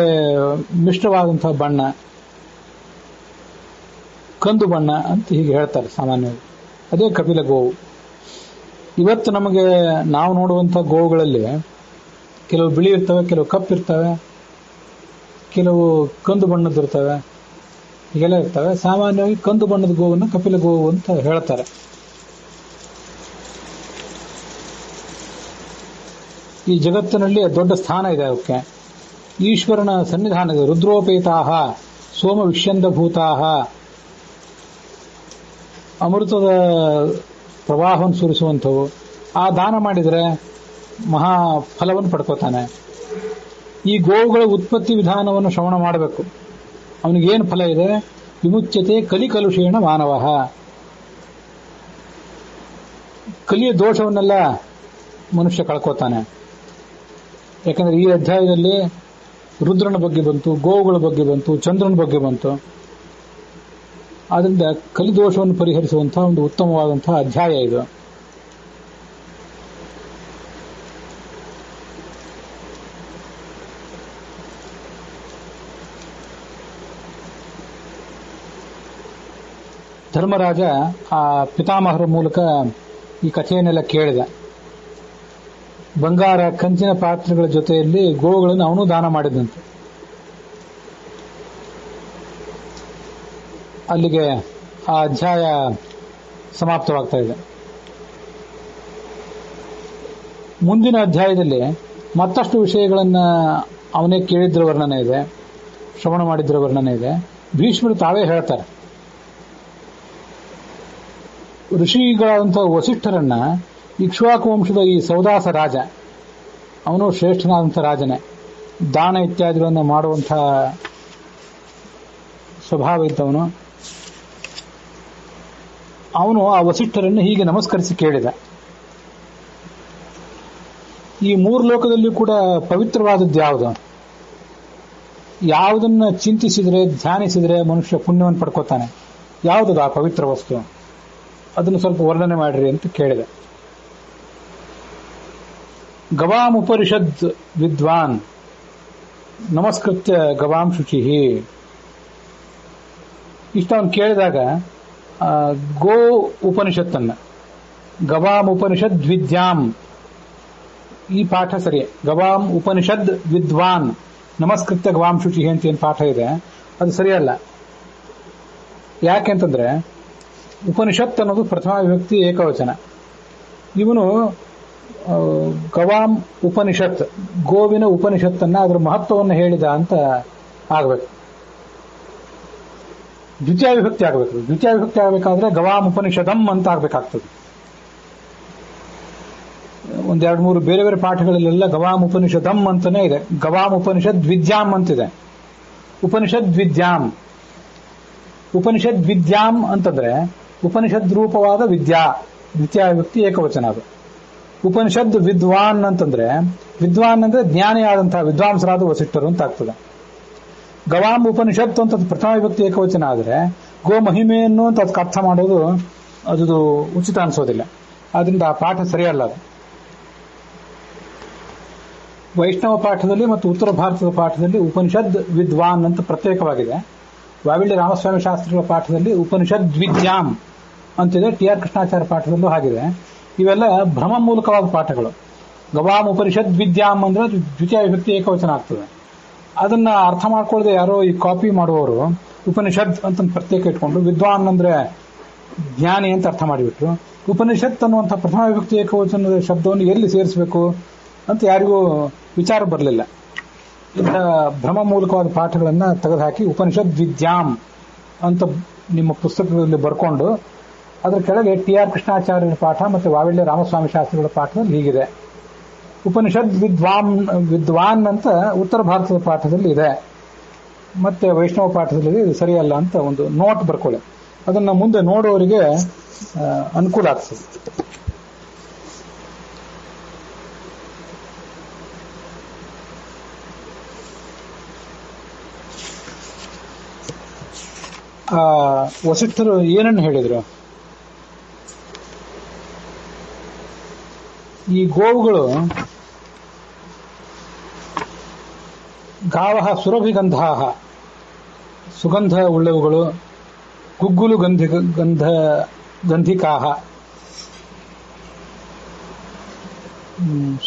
ಮಿಶ್ರವಾದಂತಹ ಬಣ್ಣ, ಕಂದು ಬಣ್ಣ ಅಂತ ಹೀಗೆ ಹೇಳ್ತಾರೆ ಸಾಮಾನ್ಯವಾಗಿ. ಅದೇ ಕಪಿಲ ಗೋವು. ಇವತ್ತು ನಮಗೆ ನಾವು ನೋಡುವಂಥ ಗೋವುಗಳಲ್ಲಿ ಕೆಲವು ಬಿಳಿ ಇರ್ತವೆ, ಕೆಲವು ಕಪ್ಪಿರ್ತವೆ, ಕೆಲವು ಕಂದು ಬಣ್ಣದಿರ್ತವೆ, ಹೀಗೆಲ್ಲ ಇರ್ತವೆ. ಸಾಮಾನ್ಯವಾಗಿ ಕಂದು ಬಣ್ಣದ ಗೋವನ್ನು ಕಪಿಲ ಗೋವು ಅಂತ ಹೇಳ್ತಾರೆ. ಈ ಜಗತ್ತಿನಲ್ಲಿ ದೊಡ್ಡ ಸ್ಥಾನ ಇದೆ ಅವಕ್ಕೆ. ಈಶ್ವರನ ಸನ್ನಿಧಾನ ಇದೆ. ರುದ್ರೋಪೇತಾಹ ಸೋಮ ವಿಷ್ಯಂದಭೂತಾಹ. ಅಮೃತದ ಪ್ರವಾಹವನ್ನು ಸುರಿಸುವಂಥವು. ಆ ದಾನ ಮಾಡಿದರೆ ಮಹಾ ಫಲವನ್ನು ಪಡ್ಕೋತಾನೆ. ಈ ಗೋವುಗಳ ಉತ್ಪತ್ತಿ ವಿಧಾನವನ್ನು ಶ್ರವಣ ಮಾಡಬೇಕು. ಅವನಿಗೇನು ಫಲ ಇದೆ? ವಿಮುಚ್ಯತೆ ಕಲಿಕಲುಷೇಣ ಮಾನವ. ಕಲಿಯ ದೋಷವನ್ನೆಲ್ಲ ಮನುಷ್ಯ ಕಳ್ಕೋತಾನೆ. ಯಾಕಂದ್ರೆ ಈ ಅಧ್ಯಾಯದಲ್ಲಿ ರುದ್ರನ ಬಗ್ಗೆ ಬಂತು, ಗೋವುಗಳ ಬಗ್ಗೆ ಬಂತು, ಚಂದ್ರನ ಬಗ್ಗೆ ಬಂತು. ಆದ್ರಿಂದ ಕಲಿದೋಷವನ್ನು ಪರಿಹರಿಸುವಂತಹ ಒಂದು ಉತ್ತಮವಾದಂತಹ ಅಧ್ಯಾಯ ಇದು. ಧರ್ಮರಾಜ ಆ ಪಿತಾಮಹರ ಮೂಲಕ ಈ ಕಥೆಯನ್ನೆಲ್ಲ ಕೇಳಿದ. ಬಂಗಾರ ಕಂಚಿನ ಪಾತ್ರೆಗಳ ಜೊತೆಯಲ್ಲಿ ಗೋವುಗಳನ್ನು ಅವನು ದಾನ ಮಾಡಿದಂತೆ. ಅಲ್ಲಿಗೆ ಆ ಅಧ್ಯಾಯ ಸಮಾಪ್ತವಾಗ್ತಾ ಇದೆ. ಮುಂದಿನ ಅಧ್ಯಾಯದಲ್ಲಿ ಮತ್ತಷ್ಟು ವಿಷಯಗಳನ್ನ ಅವನೇ ಕೇಳಿದ್ರ ವರ್ಣನೆ ಇದೆ, ಶ್ರವಣ ಮಾಡಿದ್ರ ವರ್ಣನೆ ಇದೆ. ಭೀಷ್ಮರು ತಾವೇ ಹೇಳ್ತಾರೆ, ಋಷಿಗಳಾದಂತಹ ವಸಿಷ್ಠರನ್ನ ಇಕ್ಷ್ವಾಕು ವಂಶದ ಈ ಸೌದಾಸ ರಾಜ, ಅವನು ಶ್ರೇಷ್ಠನಾದಂಥ ರಾಜನೇ, ದಾನ ಇತ್ಯಾದಿಗಳನ್ನು ಮಾಡುವಂತಹ ಸ್ವಭಾವ ಇದ್ದವನು. ಅವನು ಆ ವಸಿಷ್ಠರನ್ನು ಹೀಗೆ ನಮಸ್ಕರಿಸಿ ಕೇಳಿದ, ಈ ಮೂರು ಲೋಕದಲ್ಲಿ ಕೂಡ ಪವಿತ್ರವಾದದ್ದು ಯಾವುದು? ಯಾವುದನ್ನ ಚಿಂತಿಸಿದರೆ ಧ್ಯಾನಿಸಿದರೆ ಮನುಷ್ಯ ಪುಣ್ಯವನ್ನು ಪಡ್ಕೋತಾನೆ? ಯಾವುದದು ಆ ಪವಿತ್ರ ವಸ್ತು? ಅದನ್ನು ಸ್ವಲ್ಪ ವರ್ಣನೆ ಮಾಡ್ರಿ ಅಂತ ಕೇಳಿದೆ. ಗವಾಂ ಉಪನಿಷದ್ ವಿದ್ವಾನ್ ನಮಸ್ಕೃತ್ಯ ಗವಾಂ ಶುಚಿಹಿ. ಇಷ್ಟ ಅವನು ಕೇಳಿದಾಗ ಗೋ ಉಪನಿಷತ್ತನ್ನ ಗವಾಂ ಉಪನಿಷದ್ ವಿದ್ಯಾಂ, ಈ ಪಾಠ ಸರಿ. ಗವಾಂ ಉಪನಿಷದ್ ವಿದ್ವಾನ್ ನಮಸ್ಕೃತ್ಯ ಗವಾಂ ಶುಚಿಹಿ ಅಂತ ಏನು ಪಾಠ ಇದೆ ಅದು ಸರಿಯಲ್ಲ. ಯಾಕೆಂತಂದ್ರೆ ಉಪನಿಷತ್ ಅನ್ನೋದು ಪ್ರಥಮ ವಿಭಕ್ತಿ ಏಕವಚನ. ಇವನು ಗವಾಂ ಉಪನಿಷತ್, ಗೋವಿನ ಉಪನಿಷತ್ತನ್ನ ಅದರ ಮಹತ್ವವನ್ನು ಹೇಳಿದ ಅಂತ ಆಗಬೇಕು. ದ್ವಿತೀಯ ವಿಭಕ್ತಿ ಆಗಬೇಕು. ದ್ವಿತೀಯ ವಿಭಕ್ತಿ ಆಗಬೇಕಾದ್ರೆ ಗವಾಂ ಉಪನಿಷದಂ ಅಂತ ಆಗಬೇಕಾಗ್ತದೆ. ಒಂದೆರಡು ಮೂರು ಬೇರೆ ಬೇರೆ ಪಾಠಗಳಲ್ಲೆಲ್ಲ ಗವಾಂ ಉಪನಿಷದಂ ಅಂತಾನೆ ಇದೆ. ಗವಾಂ ಉಪನಿಷದ್ ವಿದ್ಯಾಂ ಅಂತಿದೆ. ಉಪನಿಷದ್ ವಿದ್ಯಾಂ, ಉಪನಿಷದ್ ವಿದ್ಯಾಂ ಅಂತಂದ್ರೆ ಉಪನಿಷದ್ ರೂಪವಾದ ವಿದ್ಯಾ, ದ್ವಿತೀಯ ವಿಭಕ್ತಿ ಏಕವಚನ ಅದು. ಉಪನಿಷದ್ ವಿದ್ವಾನ್ ಅಂತಂದ್ರೆ ವಿದ್ವಾನ್ ಅಂದ್ರೆ ಜ್ಞಾನಿಯಾದಂತಹ ವಿದ್ವಾಂಸರಾದ ವಸಿಷ್ಠರು ಅಂತ ಆಗ್ತದೆ. ಗವಾಂ ಉಪನಿಷತ್ ಅಂತ ಪ್ರಥಮ ವಿಭಕ್ತಿ ಏಕವಚನ ಆದರೆ ಗೋ ಮಹಿಮೆಯನ್ನು ಅಂತ ಅದಕ್ಕೆ ಅರ್ಥ ಮಾಡೋದು ಅದು ಉಚಿತ ಅನಿಸೋದಿಲ್ಲ. ಆದ್ರಿಂದ ಆ ಪಾಠ ಸರಿಯಲ್ಲ ಅದು. ವೈಷ್ಣವ ಪಾಠದಲ್ಲಿ ಮತ್ತು ಉತ್ತರ ಭಾರತದ ಪಾಠದಲ್ಲಿ ಉಪನಿಷದ್ ವಿದ್ವಾನ್ ಅಂತ ಪ್ರತ್ಯೇಕವಾಗಿದೆ. ವಾವಿಳ್ಳಿ ರಾಮಸ್ವಾಮಿ ಶಾಸ್ತ್ರಿಗಳ ಪಾಠದಲ್ಲಿ ಉಪನಿಷದ್ ವಿದ್ಯಾಂ ಅಂತಿದೆ. ಟಿ ಆರ್ ಕೃಷ್ಣಾಚಾರ್ಯ ಪಾಠದಲ್ಲೂ ಆಗಿದೆ. ಇವೆಲ್ಲ ಭ್ರಮ ಮೂಲಕವಾದ ಪಾಠಗಳು. ಗವಾಂ ಉಪನಿಷದ್ ವಿದ್ಯಾಂ ಅಂದ್ರೆ ದ್ವಿತೀಯ ವಿಭಕ್ತಿ ಏಕವಚನ ಆಗ್ತದೆ. ಅದನ್ನ ಅರ್ಥ ಮಾಡ್ಕೊಳ್ಳದೆ ಯಾರೋ ಈ ಕಾಪಿ ಮಾಡುವವರು ಉಪನಿಷತ್ ಅಂತ ಪ್ರತ್ಯೇಕ ಇಟ್ಕೊಂಡು ವಿದ್ವಾನ್ ಅಂದ್ರೆ ಜ್ಞಾನಿ ಅಂತ ಅರ್ಥ ಮಾಡಿಬಿಟ್ರು. ಉಪನಿಷತ್ ಅನ್ನುವಂಥ ಪ್ರಥಮ ವಿಭಕ್ತಿ ಏಕವಚನದ ಶಬ್ದವನ್ನು ಎಲ್ಲಿ ಸೇರಿಸಬೇಕು ಅಂತ ಯಾರಿಗೂ ವಿಚಾರ ಬರಲಿಲ್ಲ. ಇಂಥ ಭ್ರಮ ಮೂಲಕವಾದ ಪಾಠಗಳನ್ನ ತೆಗೆದುಹಾಕಿ ಉಪನಿಷದ್ ವಿದ್ಯಾಂ ಅಂತ ನಿಮ್ಮ ಪುಸ್ತಕದಲ್ಲಿ ಬರ್ಕೊಂಡು ಅದರ ಕೆಳಗೆ ಟಿ ಆರ್ ಕೃಷ್ಣಾಚಾರ್ಯರ ಪಾಠ ಮತ್ತು ವಾವಿಳ್ಳಿ ರಾಮಸ್ವಾಮಿ ಶಾಸ್ತ್ರಿಗಳ ಪಾಠದಲ್ಲಿ ಹೀಗಿದೆ. ಉಪನಿಷದ್ ವಿದ್ವಾನ್ ಅಂತ ಉತ್ತರ ಭಾರತದ ಪಾಠದಲ್ಲಿ ಇದೆ, ಮತ್ತೆ ವೈಷ್ಣವ ಪಾಠದಲ್ಲಿ ಇದು ಸರಿಯಲ್ಲ ಅಂತ ಒಂದು ನೋಟ್ ಬರ್ಕೊಳ್ಳಿ. ಅದನ್ನ ಮುಂದೆ ನೋಡೋರಿಗೆ ಅನುಕೂಲ ಆಗ್ತದೆ. ವಸಿಷ್ಠರು ಏನನ್ನು ಹೇಳಿದ್ರು? ಈ ಗೋವುಗಳು ಗಾವಃ ಸುರಭಿಗಂಧಾಃ, ಸುಗಂಧ ಉಳ್ಳವುಗಳು, ಗುಗ್ಗುಲು ಗಂಧಿಕಾಃ.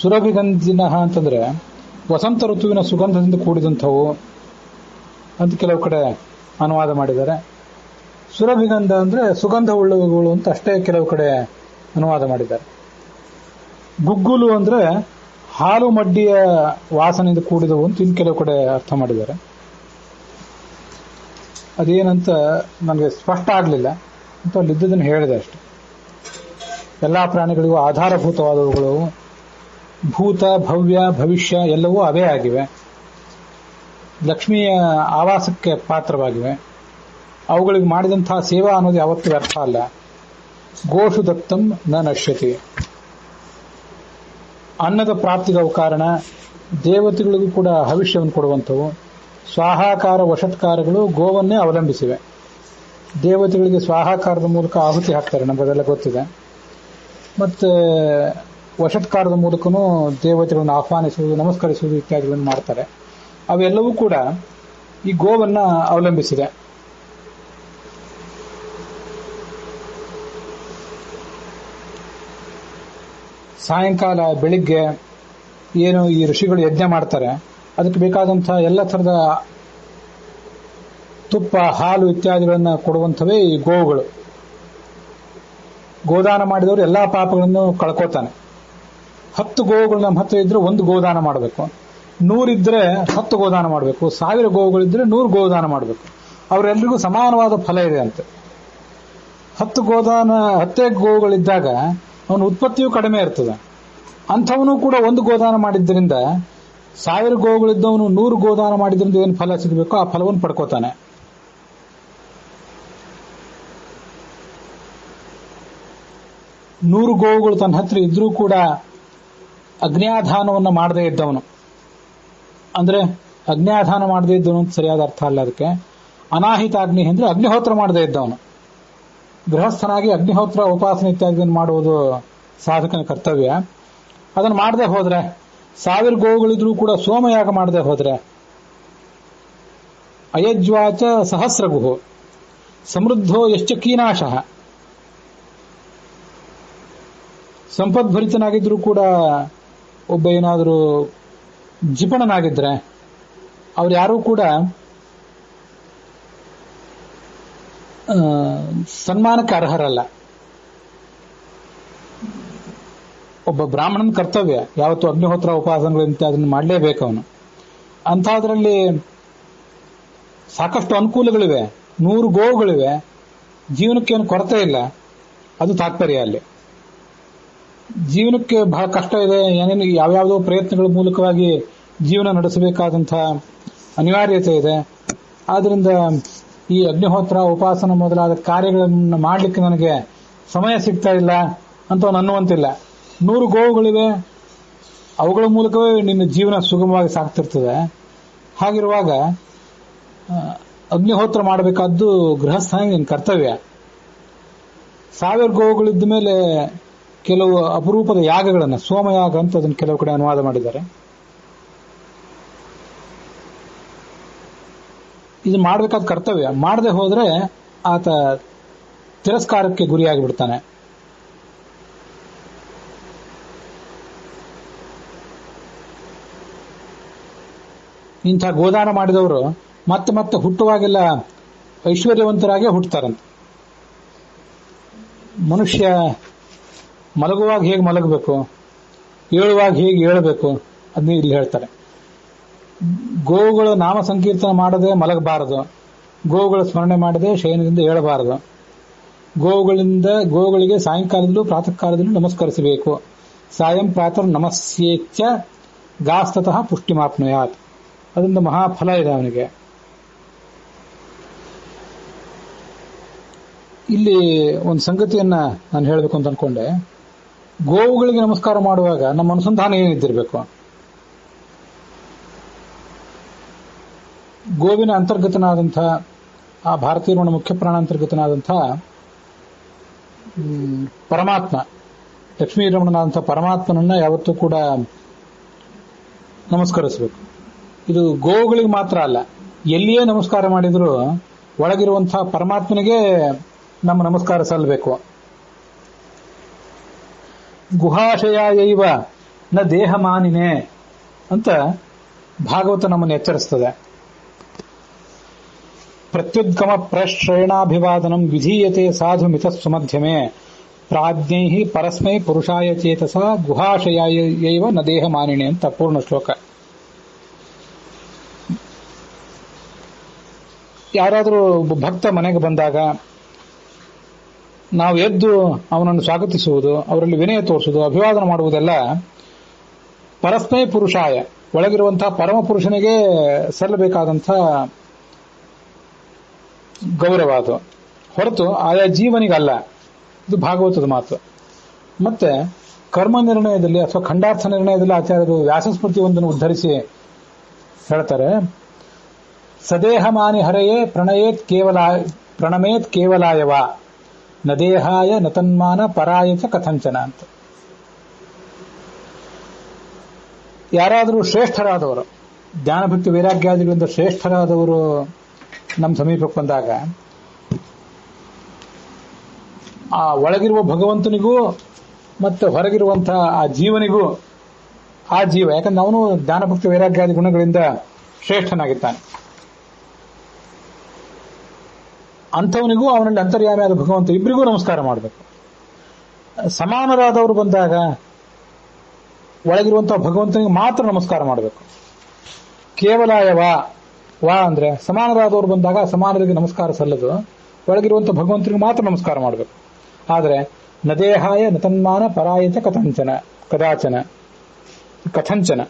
ಸುರಭಿಗಂಧಿನಃ ಅಂತಂದ್ರೆ ವಸಂತ ಋತುವಿನ ಸುಗಂಧದಿಂದ ಕೂಡಿದಂಥವು ಅಂತ ಕೆಲವು ಕಡೆ ಅನುವಾದ ಮಾಡಿದ್ದಾರೆ. ಸುರಭಿಗಂಧ ಅಂದ್ರೆ ಸುಗಂಧ ಉಳ್ಳವುಗಳು ಅಂತ ಅಷ್ಟೇ ಕೆಲವು ಕಡೆ ಅನುವಾದ ಮಾಡಿದ್ದಾರೆ. ಗುಗ್ಗುಲು ಅಂದ್ರೆ ಹಾಲು ಮಡ್ಡಿಯ ವಾಸನೆಯಿಂದ ಕೂಡಿದವು ಅಂತ ಇನ್ನು ಕೆಲವು ಕಡೆ ಅರ್ಥ ಮಾಡಿದ್ದಾರೆ. ಅದೇನಂತ ನನಗೆ ಸ್ಪಷ್ಟ ಆಗಲಿಲ್ಲ ಅಂತ ಅಲ್ಲಿದ್ದದನ್ನು ಹೇಳಿದೆ ಅಷ್ಟೆ. ಎಲ್ಲಾ ಪ್ರಾಣಿಗಳಿಗೂ ಆಧಾರಭೂತವಾದವುಗಳು, ಭೂತ ಭವ್ಯ ಭವಿಷ್ಯ ಎಲ್ಲವೂ ಅವೇ ಆಗಿವೆ. ಲಕ್ಷ್ಮಿಯ ಆವಾಸಕ್ಕೆ ಪಾತ್ರವಾಗಿವೆ. ಅವುಗಳಿಗೆ ಮಾಡಿದಂತಹ ಸೇವಾ ಅನ್ನೋದು ಯಾವತ್ತೂ ವ್ಯರ್ಥ ಅಲ್ಲ. ಗೋಷು ದತ್ತಂ ನ ನಶ್ಯತಿ. ಅನ್ನದ ಪ್ರಾಪ್ತಿಗೆ ಅವು ಕಾರಣ. ದೇವತೆಗಳಿಗೂ ಕೂಡ ಭವಿಷ್ಯವನ್ನು ಕೊಡುವಂಥವು. ಸ್ವಾಹಾಕಾರ ವಷತ್ಕಾರಗಳು ಗೋವನ್ನೇ ಅವಲಂಬಿಸಿವೆ. ದೇವತೆಗಳಿಗೆ ಸ್ವಾಹಾಕಾರದ ಮೂಲಕ ಆಹುತಿ ಹಾಕ್ತಾರೆ, ನಮಗದೆಲ್ಲ ಗೊತ್ತಿದೆ. ಮತ್ತೆ ವಷತ್ಕಾರದ ಮೂಲಕನೂ ದೇವತೆಗಳನ್ನು ಆಹ್ವಾನಿಸುವುದು, ನಮಸ್ಕರಿಸುವುದು ಇತ್ಯಾದಿಗಳನ್ನು ಮಾಡ್ತಾರೆ. ಅವೆಲ್ಲವೂ ಕೂಡ ಈ ಗೋವನ್ನ ಅವಲಂಬಿಸಿದೆ. ಸಾಯಂಕಾಲ ಬೆಳಿಗ್ಗೆ ಏನು ಈ ಋಷಿಗಳು ಯಜ್ಞ ಮಾಡ್ತಾರೆ ಅದಕ್ಕೆ ಬೇಕಾದಂತಹ ಎಲ್ಲ ಥರದ ತುಪ್ಪ ಹಾಲು ಇತ್ಯಾದಿಗಳನ್ನು ಕೊಡುವಂಥವೇ ಈ ಗೋವುಗಳು. ಗೋದಾನ ಮಾಡಿದವರು ಎಲ್ಲಾ ಪಾಪಗಳನ್ನು ಕಳ್ಕೋತಾನೆ. 10 ಗೋವುಗಳು ನಮ್ಮ ಹತ್ರ ಇದ್ರೆ 1 ಗೋದಾನ ಮಾಡಬೇಕು, 100 ಇದ್ರೆ 10 ಗೋದಾನ ಮಾಡಬೇಕು, 1000 ಗೋವುಗಳಿದ್ರೆ 100 ಗೋದಾನ ಮಾಡಬೇಕು. ಅವರೆಲ್ಲರಿಗೂ ಸಮಾನವಾದ ಫಲ ಇದೆ ಅಂತೆ. 10 ಗೋವುಗಳಿದ್ದಾಗ ಅವನ ಉತ್ಪತ್ತಿಯೂ ಕಡಿಮೆ ಇರ್ತದೆ. ಅಂಥವನು ಕೂಡ 1 ಗೋದಾನ ಮಾಡಿದ್ದರಿಂದ 1000 ಗೋವುಗಳಿದ್ದವನು 100 ಗೋದಾನ ಮಾಡಿದ್ರಿಂದ ಏನು ಫಲ ಸಿಗಬೇಕೋ ಆ ಫಲವನ್ನು ಪಡ್ಕೋತಾನೆ. ನೂರು ಗೋವುಗಳು ತನ್ನ ಹತ್ರ ಇದ್ರೂ ಕೂಡ ಅಗ್ನ್ಯಾಧಾನವನ್ನು ಮಾಡದೇ ಇದ್ದವನು, ಅಂದ್ರೆ ಅಗ್ನ್ಯಾಧಾನ ಮಾಡದೇ ಇದ್ದವನು ಅಂತ ಸರಿಯಾದ ಅರ್ಥ ಅಲ್ಲ ಅದಕ್ಕೆ. ಅನಾಹಿತ ಅಗ್ನಿ ಅಂದ್ರೆ ಅಗ್ನಿಹೋತ್ರ ಮಾಡದೇ ಇದ್ದವನು. ಗೃಹಸ್ಥನಾಗಿ ಅಗ್ನಿಹೋತ್ರ ಉಪಾಸನೆ ಇತ್ಯಾದಿಗಳನ್ನು ಮಾಡುವುದು ಸಾಧಕನ ಕರ್ತವ್ಯ. ಅದನ್ನು ಮಾಡದೆ ಹೋದ್ರೆ, 1000 ಗೋವುಗಳಿದ್ರೂ ಕೂಡ ಸೋಮಯಾಗ ಮಾಡದೆ ಹೋದ್ರೆ, ಅಯಜ್ವಾಚ ಸಹಸ್ರಗುಹು ಸಮೃದ್ಧೋ ಯಶ್ಚ ಕೀನಾಶಃ, ಸಂಪದ್ಭರಿತನಾಗಿದ್ರೂ ಕೂಡ ಒಬ್ಬ ಏನಾದರೂ ಜಿಪಣನಾಗಿದ್ರೆ ಅವ್ರು ಯಾರೂ ಕೂಡ ಸನ್ಮಾನಕ್ಕೆ ಅರ್ಹರಲ್ಲ. ಒಬ್ಬ ಬ್ರಾಹ್ಮಣನ ಕರ್ತವ್ಯ ಯಾವತ್ತು ಅಗ್ನಿಹೋತ್ರ ಉಪಾಸನೆಗಳಿಂತ ಅದನ್ನು ಮಾಡಲೇಬೇಕು ಅವನು. ಅಂಥದ್ರಲ್ಲಿ ಸಾಕಷ್ಟು ಅನುಕೂಲಗಳಿವೆ, 100 ಗೋವುಗಳಿವೆ, ಜೀವನಕ್ಕೇನು ಕೊರತೆ ಇಲ್ಲ. ಅದು ತಾತ್ಪರ್ಯ. ಅಲ್ಲಿ ಜೀವನಕ್ಕೆ ಬಹಳ ಕಷ್ಟ ಇದೆ, ಏನೇನು ಯಾವ್ಯಾವುದೋ ಪ್ರಯತ್ನಗಳ ಮೂಲಕವಾಗಿ ಜೀವನ ನಡೆಸಬೇಕಾದಂತಹ ಅನಿವಾರ್ಯತೆ ಇದೆ. ಆದ್ರಿಂದ ಈ ಅಗ್ನಿಹೋತ್ರ ಉಪಾಸನ ಮೊದಲಾದ ಕಾರ್ಯಗಳನ್ನು ಮಾಡಲಿಕ್ಕೆ ನನಗೆ ಸಮಯ ಸಿಗ್ತಾ ಇಲ್ಲ ಅಂತ ಅವನು ಅನ್ನುವಂತಿಲ್ಲ. 100 ಗೋವುಗಳಿವೆ, ಅವುಗಳ ಮೂಲಕವೇ ನಿನ್ನ ಜೀವನ ಸುಗಮವಾಗಿ ಸಾಗ್ತಿರ್ತದೆ. ಹಾಗಿರುವಾಗ ಅಗ್ನಿಹೋತ್ರ ಮಾಡಬೇಕಾದ್ದು ಗೃಹಸ್ಥನಿಗೆ ನಿನ್ನ ಕರ್ತವ್ಯ. 1000 ಗೋವುಗಳಿದ್ದ ಮೇಲೆ ಕೆಲವು ಅಪರೂಪದ ಯಾಗಗಳನ್ನು, ಸೋಮಯಾಗ ಅಂತ ಅದನ್ನು ಕೆಲವು ಕಡೆ ಅನುವಾದ ಮಾಡಿದ್ದಾರೆ. ಇದು ಮಾಡಬೇಕಾದ ಕರ್ತವ್ಯ. ಮಾಡದೆ ಹೋದ್ರೆ ಆತ ತಿರಸ್ಕಾರಕ್ಕೆ ಗುರಿಯಾಗಿ ಬಿಡ್ತಾನೆ. ಇಂಥ ಗೋದಾನ ಮಾಡಿದವರು ಮತ್ತೆ ಮತ್ತೆ ಹುಟ್ಟುವಾಗೆಲ್ಲ ಐಶ್ವರ್ಯವಂತರಾಗೇ ಹುಟ್ಟುತ್ತಾರಂತೆ. ಮನುಷ್ಯ ಮಲಗುವಾಗ ಹೇಗೆ ಮಲಗಬೇಕು, ಏಳುವಾಗ ಹೇಗೆ ಏಳಬೇಕು ಅದನ್ನ ಇಲ್ಲಿ ಹೇಳ್ತಾರೆ. ಗೋವುಗಳ ನಾಮ ಸಂಕೀರ್ತನ ಮಾಡದೆ ಮಲಗಬಾರದು, ಗೋವುಗಳ ಸ್ಮರಣೆ ಮಾಡದೆ ಶಯನದಿಂದ ಏಳಬಾರದು, ಗೋವುಗಳಿಗೆ ಸಾಯಂಕಾಲದಲ್ಲೂ ಪ್ರಾತಃ ಕಾಲದಲ್ಲೂ ನಮಸ್ಕರಿಸಬೇಕು. ಸಾಯಂ ಪ್ರಾತರ್ ನಮಸ್ಯೇಚ್ಛ ಗಾಸ್ತತಃ ಪುಷ್ಟಿಮಾಪ್ನುಯಾತ್. ಅದರಿಂದ ಮಹಾಫಲ ಇದೆ ಅವನಿಗೆ. ಇಲ್ಲಿ ಒಂದು ಸಂಗತಿಯನ್ನ ನಾನು ಹೇಳಬೇಕು ಅಂತ ಅನ್ಕೊಂಡೆ. ಗೋವುಗಳಿಗೆ ನಮಸ್ಕಾರ ಮಾಡುವಾಗ ನಮ್ಮ ಅನುಸಂಧಾನ ಏನಿದ್ದಿರಬೇಕು? ಗೋವಿನ ಅಂತರ್ಗತನಾದಂಥ ಆ ಭಾರತೀಯ ಮುಖ್ಯ ಪ್ರಾಣಾಂತರ್ಗತನಾದಂಥ ಪರಮಾತ್ಮ, ಲಕ್ಷ್ಮೀರಮಣನಾದಂಥ ಪರಮಾತ್ಮನನ್ನ ಯಾವತ್ತೂ ಕೂಡ ನಮಸ್ಕರಿಸಬೇಕು. ಇದು ಗೋವುಗಳಿಗೆ ಮಾತ್ರ ಅಲ್ಲ, ಎಲ್ಲಿಯೇ ನಮಸ್ಕಾರ ಮಾಡಿದರೂ ಒಳಗಿರುವಂತಹ ಪರಮಾತ್ಮನಿಗೆ ನಮ್ಮ ನಮಸ್ಕಾರ ಸಲ್ಲಬೇಕು. ಗುಹಾಶಯೈವ ನ ದೇಹ ಮಾನಿನೇ ಅಂತ ಭಾಗವತ ನಮ್ಮನ್ನು ಎಚ್ಚರಿಸ್ತದೆ. ಪ್ರತ್ಯುದ್ಗಮ ಪ್ರಶ್ರಯಣಾಭಿವಾದನಂ ವಿಧೀಯತೆ ಸಾಧು ಮಿತಸ್ವಮಧ್ಯಮೇ ಪ್ರಾಜ್ಞೈ ಪರಸ್ಮೈ ಪುರುಷಾಯ ಚೇತಸ ಗುಹಾಶಯೈವ ನ ದೇಹ ಮಾನಿನೇ ಅಂತ ಪೂರ್ಣ ಶ್ಲೋಕ. ಯಾರಾದರೂ ಭಕ್ತ ಮನೆಗೆ ಬಂದಾಗ ನಾವು ಎದ್ದು ಅವನನ್ನು ಸ್ವಾಗತಿಸುವುದು, ಅವರಲ್ಲಿ ವಿನಯ ತೋರಿಸುವುದು, ಅಭಿವಾದನ ಮಾಡುವುದೆಲ್ಲ ಪರಸ್ಮೈ ಪುರುಷಾಯ, ಒಳಗಿರುವಂತಹ ಪರಮ ಪುರುಷನಿಗೆ ಸಲ್ಲಬೇಕಾದಂಥ ಗೌರವ ಅದು, ಹೊರತು ಆಯಾ ಜೀವನಿಗಲ್ಲ. ಇದು ಭಾಗವತದ ಮಾತು. ಮತ್ತೆ ಕರ್ಮ ನಿರ್ಣಯದಲ್ಲಿ ಅಥವಾ ಖಂಡಾರ್ಥ ನಿರ್ಣಯದಲ್ಲಿ ಆಚಾರ್ಯರು ವ್ಯಾಸಸ್ಮೃತಿಯೊಂದನ್ನು ಉದ್ಧರಿಸಿ ಹೇಳ್ತಾರೆ, ಸದೇಹ ಮಾನಿ ಹರೆಯೇ ಪ್ರಣಮೇತ್ ಕೇವಲಾಯವ ನ ದೇಹಾಯ ನ ತನ್ಮಾನ ಪರಾಯ ಚ ಕಥಂಚನ ಅಂತ. ಯಾರಾದರೂ ಶ್ರೇಷ್ಠರಾದವರು, ಜ್ಞಾನಭಕ್ತಿ ವೈರಾಗ್ಯಾದಿಗಳಿಂದ ಶ್ರೇಷ್ಠರಾದವರು ನಮ್ಮ ಸಮೀಪಕ್ಕೆ ಬಂದಾಗ ಆ ಒಳಗಿರುವ ಭಗವಂತನಿಗೂ ಮತ್ತೆ ಹೊರಗಿರುವಂತಹ ಆ ಜೀವನಿಗೂ ಆ ಜೀವ, ಯಾಕಂದ್ರೆ ಅವನು ಜ್ಞಾನಭಕ್ತಿ ವೈರಾಗ್ಯಾದಿ ಗುಣಗಳಿಂದ ಶ್ರೇಷ್ಠನಾಗಿದ್ದಾನೆ, ಅಂಥವನಿಗೂ ಅವನಲ್ಲಿ ಅಂತರ್ಯಾಮಿಯಾದ ಭಗವಂತ ಇಬ್ಬರಿಗೂ ನಮಸ್ಕಾರ ಮಾಡಬೇಕು. ಸಮಾನರಾದವರು ಬಂದಾಗ ಒಳಗಿರುವಂತಹ ಭಗವಂತನಿಗೆ ಮಾತ್ರ ನಮಸ್ಕಾರ ಮಾಡಬೇಕು. ಕೇವಲಾಯವ ವಾ ಅಂದ್ರೆ ಸಮಾನರಾದವರು ಬಂದಾಗ ಸಮಾನರಿಗೆ ನಮಸ್ಕಾರ ಸಲ್ಲದು, ಒಳಗಿರುವಂತಹ ಭಗವಂತನಿಗೆ ಮಾತ್ರ ನಮಸ್ಕಾರ ಮಾಡಬೇಕು. ಆದರೆ ನದೇಹಾಯ ನತನ್ಮಾನ ಪರಾಯಿತ ಕಥಂಚನ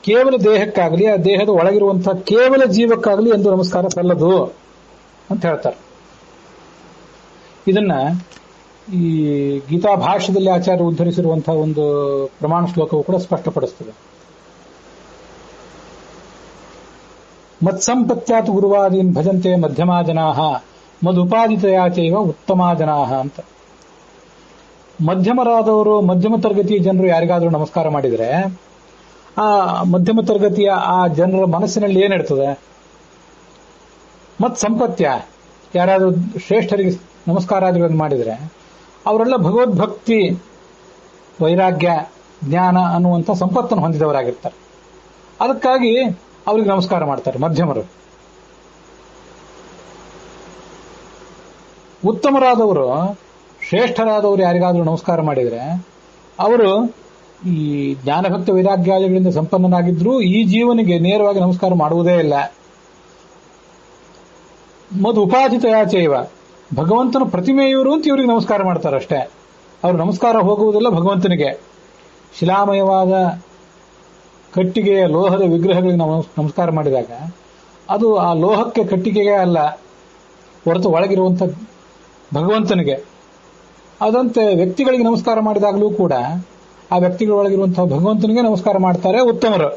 ಕೇವಲ ದೇಹಕ್ಕಾಗಲಿ ಆ ದೇಹದ ಒಳಗಿರುವಂತಹ ಕೇವಲ ಜೀವಕ್ಕಾಗಲಿ ಎಂದು ನಮಸ್ಕಾರ ಸಲ್ಲದು ಅಂತ ಹೇಳ್ತಾರೆ. ಇದನ್ನ ಈ ಗೀತಾ ಭಾಷ್ಯದಲ್ಲಿ ಆಚಾರ್ಯ ಉದ್ಧರಿಸಿರುವಂತಹ ಒಂದು ಪ್ರಮಾಣ ಶ್ಲೋಕವು ಕೂಡ ಸ್ಪಷ್ಟಪಡಿಸುತ್ತದೆ. ಮತ್ಸಂಪತ್ಯಾತ್ ಗುರುವಾದೀನ್ ಭಜಂತೆ ಮಧ್ಯಮಾ ಜನಾಃ ಮದುಪಾದಿತಯಾಚೈವ ಉತ್ತಮಾ ಜನಾಃ ಅಂತ. ಮಧ್ಯಮರಾದವರು, ಮಧ್ಯಮ ತರಗತಿಯ ಜನರು ಯಾರಿಗಾದರೂ ನಮಸ್ಕಾರ ಮಾಡಿದರೆ ಆ ಮಧ್ಯಮ ತರಗತಿಯ ಆ ಜನರ ಮನಸ್ಸಿನಲ್ಲಿ ಏನಿರ್ತದೆ? ಮತ್ ಸಂಪತ್ಯ, ಯಾರಾದರೂ ಶ್ರೇಷ್ಠರಿಗೆ ನಮಸ್ಕಾರಾದಿಗಳನ್ನು ಮಾಡಿದರೆ ಅವರೆಲ್ಲ ಭಗವದ್ಭಕ್ತಿ ವೈರಾಗ್ಯ ಜ್ಞಾನ ಅನ್ನುವಂಥ ಸಂಪತ್ತನ್ನು ಹೊಂದಿದವರಾಗಿರ್ತಾರೆ. ಅದಕ್ಕಾಗಿ ಅವರಿಗೆ ನಮಸ್ಕಾರ ಮಾಡ್ತಾರೆ ಮಧ್ಯಮರು. ಉತ್ತಮರಾದವರು, ಶ್ರೇಷ್ಠರಾದವರು ಯಾರಿಗಾದರೂ ನಮಸ್ಕಾರ ಮಾಡಿದರೆ ಅವರು ಈ ಜ್ಞಾನಭಕ್ತ ವೈರಾಗ್ಯಾದಿಗಳಿಂದ ಸಂಪನ್ನನಾಗಿದ್ರೂ ಈ ಜೀವನಿಗೆ ನೇರವಾಗಿ ನಮಸ್ಕಾರ ಮಾಡುವುದೇ ಇಲ್ಲ. ಮದ್ ಉಪಾಧಿತಯಾಚೈವ, ಭಗವಂತನ ಪ್ರತಿಮೆಯವರು ಅಂತ ಇವರಿಗೆ ನಮಸ್ಕಾರ ಮಾಡ್ತಾರೆ ಅಷ್ಟೇ. ಅವರು ನಮಸ್ಕಾರ ಹೋಗುವುದಿಲ್ಲ ಭಗವಂತನಿಗೆ. ಶಿಲಾಮಯವಾದ ಕಟ್ಟಿಗೆಯ ಲೋಹದ ವಿಗ್ರಹಗಳಿಗೆ ನಾವು ನಮಸ್ಕಾರ ಮಾಡಿದಾಗ ಅದು ಆ ಲೋಹಕ್ಕೆ ಕಟ್ಟಿಗೆಗೆ ಅಲ್ಲ, ಹೊರತು ಒಳಗಿರುವಂಥ ಭಗವಂತನಿಗೆ. ಅದಂತೆ ವ್ಯಕ್ತಿಗಳಿಗೆ ನಮಸ್ಕಾರ ಮಾಡಿದಾಗಲೂ ಕೂಡ ಆ ವ್ಯಕ್ತಿಗಳೊಳಗಿರುವಂತಹ ಭಗವಂತನಿಗೆ ನಮಸ್ಕಾರ ಮಾಡ್ತಾರೆ ಉತ್ತಮರು.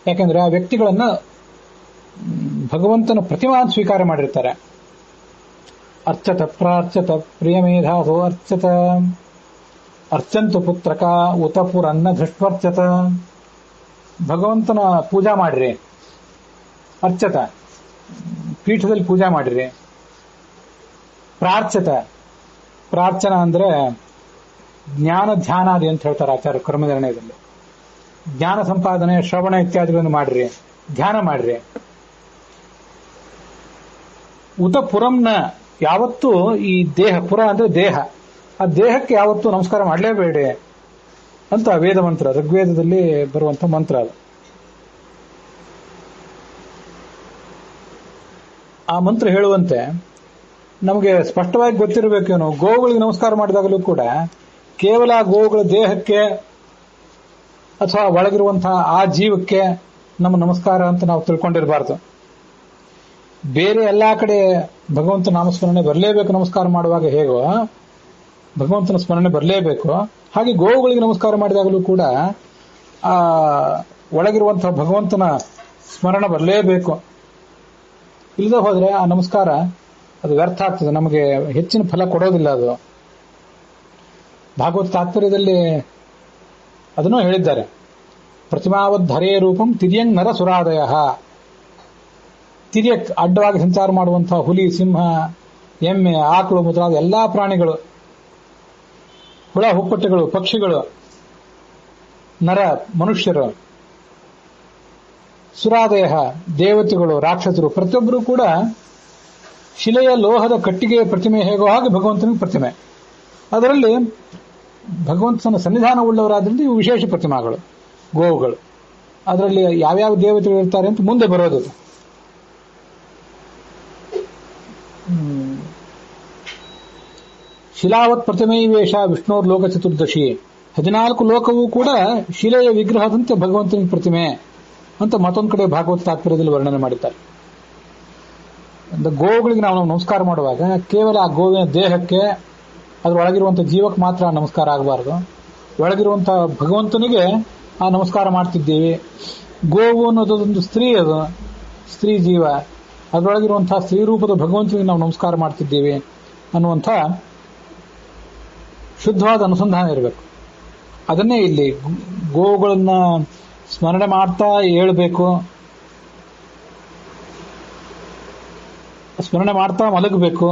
ಯಾಕಂದ್ರೆ ಆ ವ್ಯಕ್ತಿಗಳನ್ನ ಭಗವಂತನ ಪ್ರತಿಮಾ ಸ್ವೀಕಾರ ಮಾಡಿರ್ತಾರೆ. ಅರ್ಚತ ಪ್ರಾರ್ಚತ ಪ್ರಿಯಮೇಧಾಸೋ ಅರ್ಚತ ಅರ್ಚಂತು ಪುತ್ರಕ ಉತಪುರನ್ನ ಧೃಷ್ಟ್ವರ್ಚತ. ಭಗವಂತನ ಪೂಜಾ ಮಾಡ್ರಿ. ಅರ್ಚತ, ಪೀಠದಲ್ಲಿ ಪೂಜಾ ಮಾಡ್ರಿ. ಪ್ರಾರ್ಚತ, ಪ್ರಾರ್ಥನಾ ಅಂದ್ರೆ ಜ್ಞಾನ ಧ್ಯಾನಾದಿ ಅಂತ ಹೇಳ್ತಾರೆ ಆಚಾರ್ಯ ಕರ್ಮನಿರ್ಣಯದಲ್ಲಿ. ಜ್ಞಾನ ಸಂಪಾದನೆ, ಶ್ರವಣ ಇತ್ಯಾದಿಗಳನ್ನು ಮಾಡ್ರಿ, ಧ್ಯಾನ ಮಾಡ್ರಿ. ಉತ ಪುರಂನ, ಯಾವತ್ತೂ ಈ ದೇಹ, ಪುರ ಅಂದ್ರೆ ದೇಹ, ಆ ದೇಹಕ್ಕೆ ಯಾವತ್ತೂ ನಮಸ್ಕಾರ ಮಾಡಲೇಬೇಡಿ ಅಂತ ವೇದ ಮಂತ್ರ, ಋಗ್ವೇದದಲ್ಲಿ ಬರುವಂತ ಮಂತ್ರ ಅದು. ಆ ಮಂತ್ರ ಹೇಳುವಂತೆ ನಮಗೆ ಸ್ಪಷ್ಟವಾಗಿ ಗೊತ್ತಿರಬೇಕೇನು, ಗೋವುಗಳಿಗೆ ನಮಸ್ಕಾರ ಮಾಡಿದಾಗಲೂ ಕೂಡ ಕೇವಲ ಗೋವುಗಳ ದೇಹಕ್ಕೆ ಅಥವಾ ಒಳಗಿರುವಂತಹ ಆ ಜೀವಕ್ಕೆ ನಮ್ಮ ನಮಸ್ಕಾರ ಅಂತ ನಾವು ತಿಳ್ಕೊಂಡಿರಬಾರ್ದು. ಬೇರೆ ಎಲ್ಲಾ ಕಡೆ ಭಗವಂತ ನಾಮಸ್ಮರಣೆ ಬರಲೇಬೇಕು. ನಮಸ್ಕಾರ ಮಾಡುವಾಗ ಹೇಗೋ ಭಗವಂತನ ಸ್ಮರಣೆ ಬರಲೇಬೇಕು, ಹಾಗೆ ಗೋವುಗಳಿಗೆ ನಮಸ್ಕಾರ ಮಾಡಿದಾಗಲೂ ಕೂಡ ಆ ಒಳಗಿರುವಂತಹ ಭಗವಂತನ ಸ್ಮರಣ ಬರಲೇಬೇಕು. ಇಲ್ಲದೆ ಹೋದ್ರೆ ಆ ನಮಸ್ಕಾರ ಅದು ವ್ಯರ್ಥ ಆಗ್ತದೆ, ನಮಗೆ ಹೆಚ್ಚಿನ ಫಲ ಕೊಡೋದಿಲ್ಲ ಅದು. ಭಾಗವತ ತಾತ್ಪರ್ಯದಲ್ಲಿ ಅದನ್ನು ಹೇಳಿದ್ದಾರೆ. ಪ್ರತಿಮಾವದ್ಧರೇ ರೂಪಂ ತಿರ್ಯಂಗ್ ನರ ಸುರಾದಯ. ತಿರ್ಯಕ್ ಅಡ್ಡವಾಗಿ ಸಂಚಾರ ಮಾಡುವಂತಹ ಹುಲಿ, ಸಿಂಹ, ಎಮ್ಮೆ, ಆಕಳು ಮೊದಲಾದ ಎಲ್ಲಾ ಪ್ರಾಣಿಗಳು, ಹುಳ ಹುಪ್ಪಟೆಗಳು, ಪಕ್ಷಿಗಳು, ನರ ಮನುಷ್ಯರು, ಸುರಾದಯ ದೇವತೆಗಳು, ರಾಕ್ಷಸರು, ಪ್ರತಿಯೊಬ್ಬರು ಕೂಡ ಶಿಲೆಯ ಲೋಹದ ಕಟ್ಟಿಗೆಯ ಪ್ರತಿಮೆ ಹೇಗೋ ಹಾಗೆ ಭಗವಂತನ ಪ್ರತಿಮೆ. ಅದರಲ್ಲಿ ಭಗವಂತನ ಸನ್ನಿಧಾನ ಉಳ್ಳವರಾದ್ರಿಂದ ಇವು ವಿಶೇಷ ಪ್ರತಿಮಾಗಳು, ಗೋವುಗಳು. ಅದರಲ್ಲಿ ಯಾವ್ಯಾವ ದೇವತೆಗಳು ಇರ್ತಾರೆ ಅಂತ ಮುಂದೆ ಬರೋದು. ಶಿಲಾವತ್ ಪ್ರತಿಮೆವೇಶ ವಿಷ್ಣುರ್ ಲೋಕ ಚತುರ್ದಶಿ. 14 ಲೋಕವೂ ಕೂಡ ಶಿಲೆಯ ವಿಗ್ರಹದಂತೆ ಭಗವಂತನ ಪ್ರತಿಮೆ ಅಂತ ಮತ್ತೊಂದು ಕಡೆ ಭಾಗವತ ತಾತ್ಪರ್ಯದಲ್ಲಿ ವರ್ಣನೆ ಮಾಡಿದ್ದಾರೆ. ಗೋವುಗಳಿಗೆ ನಾವು ನಮಸ್ಕಾರ ಮಾಡುವಾಗ ಕೇವಲ ಆ ಗೋವಿನ ದೇಹಕ್ಕೆ, ಅದ್ರ ಒಳಗಿರುವಂತಹ ಜೀವಕ್ಕೆ ಮಾತ್ರ ನಮಸ್ಕಾರ ಆಗಬಾರದು. ಒಳಗಿರುವಂತಹ ಭಗವಂತನಿಗೆ ಆ ನಮಸ್ಕಾರ ಮಾಡ್ತಿದ್ದೀವಿ. ಗೋವು ಅನ್ನೋದೊಂದು ಸ್ತ್ರೀ, ಅದು ಸ್ತ್ರೀ ಜೀವ, ಅದರೊಳಗಿರುವಂತಹ ಸ್ತ್ರೀ ರೂಪದ ಭಗವಂತನಿಗೆ ನಾವು ನಮಸ್ಕಾರ ಮಾಡ್ತಿದ್ದೀವಿ ಅನ್ನುವಂಥ ಶುದ್ಧವಾದ ಅನುಸಂಧಾನ ಇರಬೇಕು. ಅದನ್ನೇ ಇಲ್ಲಿ ಗೋವುಗಳನ್ನ ಸ್ಮರಣೆ ಮಾಡ್ತಾ ಹೇಳ್ಬೇಕು, ಸ್ಮರಣೆ ಮಾಡ್ತಾ ಮಲಗಬೇಕು.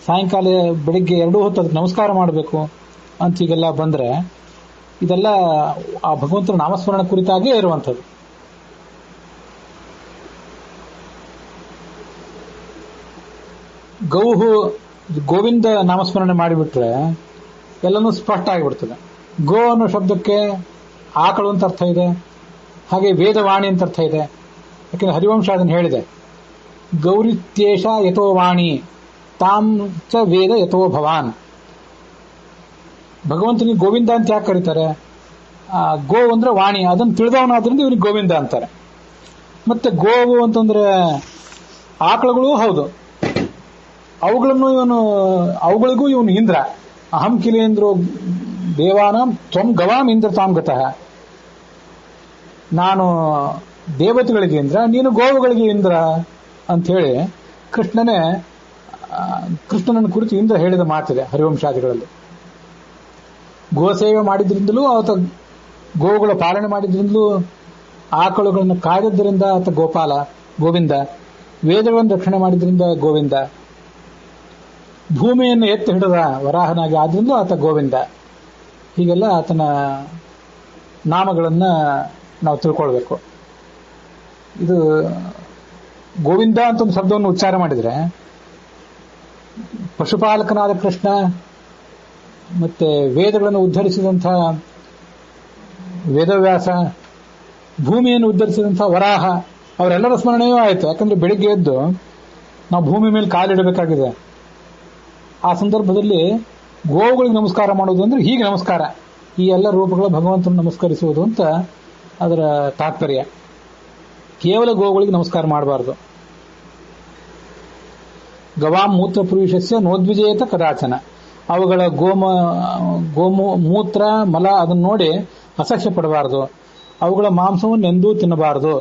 ಸಾಯಂಕಾಲ ಬೆಳಿಗ್ಗೆ 2 ಹೊತ್ತು ಅದಕ್ಕೆ ನಮಸ್ಕಾರ ಮಾಡಬೇಕು. ಅಂತ ಹೀಗೆಲ್ಲ ಬಂದ್ರೆ ಇದೆಲ್ಲ ಆ ಭಗವಂತನ ನಾಮಸ್ಮರಣ ಕುರಿತಾಗೇ ಇರುವಂಥದ್ದು. ಗೋವಿಂದ ನಾಮಸ್ಮರಣೆ ಮಾಡಿಬಿಟ್ರೆ ಎಲ್ಲನೂ ಸ್ಪಷ್ಟ ಆಗಿಬಿಡ್ತದೆ. ಗೋ ಅನ್ನೋ ಶಬ್ದಕ್ಕೆ ಆಕಳು ಅಂತ ಅರ್ಥ ಇದೆ, ಹಾಗೆ ವೇದವಾಣಿ ಅಂತ ಅರ್ಥ ಇದೆ. ಯಾಕೆಂದ್ರೆ ಹರಿವಂಶ ಅದನ್ನು ಹೇಳಿದೆ, ಗೌರಿತ್ಯೇಷ ಯಥೋ ವಾಣಿ ತಾಂ ಚ ವೇದ ಯಥೋ ಭವಾನ್. ಭಗವಂತನಿಗೆ ಗೋವಿಂದ ಅಂತ ಯಾಕೆ ಕರೀತಾರೆ? ಗೋ ಅಂದ್ರೆ ವಾಣಿ, ಅದನ್ನು ತಿಳಿದವನಾದ್ರಿಂದ ಇವನಿಗೆ ಗೋವಿಂದ ಅಂತಾರೆ. ಮತ್ತೆ ಗೋವು ಅಂತಂದ್ರೆ ಆಕಳುಗಳು ಹೌದು, ಅವುಗಳಿಗೂ ಇವನು ಇಂದ್ರ. ಅಹಂ ಕಿಲೇಂದ್ರೋ ದೇವಾನಾಂ ತ್ವಂ ಗವಾಂ ಇಂದ್ರ ತಾಂ ಗತಃ. ನಾನು ದೇವತೆಗಳಿಗೆ ಇಂದ್ರ, ನೀನು ಗೋವುಗಳಿಗೆ ಇಂದ್ರ ಅಂತ ಹೇಳಿ ಕೃಷ್ಣನನ್ನು ಕುರಿತು ಇಂದ್ರ ಹೇಳಿದ ಮಾತಿದೆ ಹರಿವಂಶಾದಿಗಳಲ್ಲಿ. ಗೋಸೇವೆ ಮಾಡಿದ್ರಿಂದಲೂ ಆತ, ಗೋವುಗಳ ಪಾಲನೆ ಮಾಡಿದ್ರಿಂದಲೂ, ಆಕಳುಗಳನ್ನು ಕಾಯ್ದದ್ದರಿಂದ ಆತ ಗೋವಿಂದ. ವೇದಗಳನ್ನು ರಕ್ಷಣೆ ಮಾಡಿದ್ರಿಂದ ಗೋವಿಂದ. ಭೂಮಿಯನ್ನು ಎತ್ತಿ ಹಿಡಿದ ವರಾಹನಾಗಿ ಆದ್ರಿಂದ ಆತ ಗೋವಿಂದ. ಹೀಗೆಲ್ಲ ಆತನ ನಾಮಗಳನ್ನ ನಾವು ತಿಳ್ಕೊಳ್ಬೇಕು. ಇದು ಗೋವಿಂದ ಅಂತ ಒಂದು ಶಬ್ದವನ್ನು ಉಚ್ಚಾರ ಮಾಡಿದ್ರೆ ಪಶುಪಾಲಕನಾದ ಕೃಷ್ಣ, ಮತ್ತೆ ವೇದಗಳನ್ನು ಉದ್ಧರಿಸಿದಂಥ ವೇದವ್ಯಾಸ, ಭೂಮಿಯನ್ನು ಉದ್ಧರಿಸಿದಂಥ ವರಾಹ, ಅವರೆಲ್ಲರ ಸ್ಮರಣೆಯೂ ಆಯಿತು. ಯಾಕಂದ್ರೆ ಬೆಳಿಗ್ಗೆ ಎದ್ದು ನಾವು ಭೂಮಿ ಮೇಲೆ ಕಾಲಿಡಬೇಕಾಗಿದೆ. ಆ ಸಂದರ್ಭದಲ್ಲಿ ಗೋವುಗಳಿಗೆ ನಮಸ್ಕಾರ ಮಾಡುವುದು ಅಂದ್ರೆ ಹೀಗೆ ನಮಸ್ಕಾರ. ಈ ಎಲ್ಲ ರೂಪಗಳ ಭಗವಂತನ ನಮಸ್ಕರಿಸುವುದು ಅಂತ ಅದರ ತಾತ್ಪರ್ಯ. ಕೇವಲ ಗೋವುಗಳಿಗೆ ನಮಸ್ಕಾರ ಮಾಡಬಾರದು. ಗವಾಂ ಮೂತ್ರ ಪುರುಷಸ್ಯ ನೋದ್ವಿಜೇತ ಕದಾಚನ. ಅವುಗಳ ಮೂತ್ರ ಮಲ ಅದನ್ನು ನೋಡಿ ಅಸಹ್ಯ ಪಡಬಾರದು. ಅವುಗಳ ಮಾಂಸವನ್ನು ಎಂದೂ ತಿನ್ನಬಾರದು.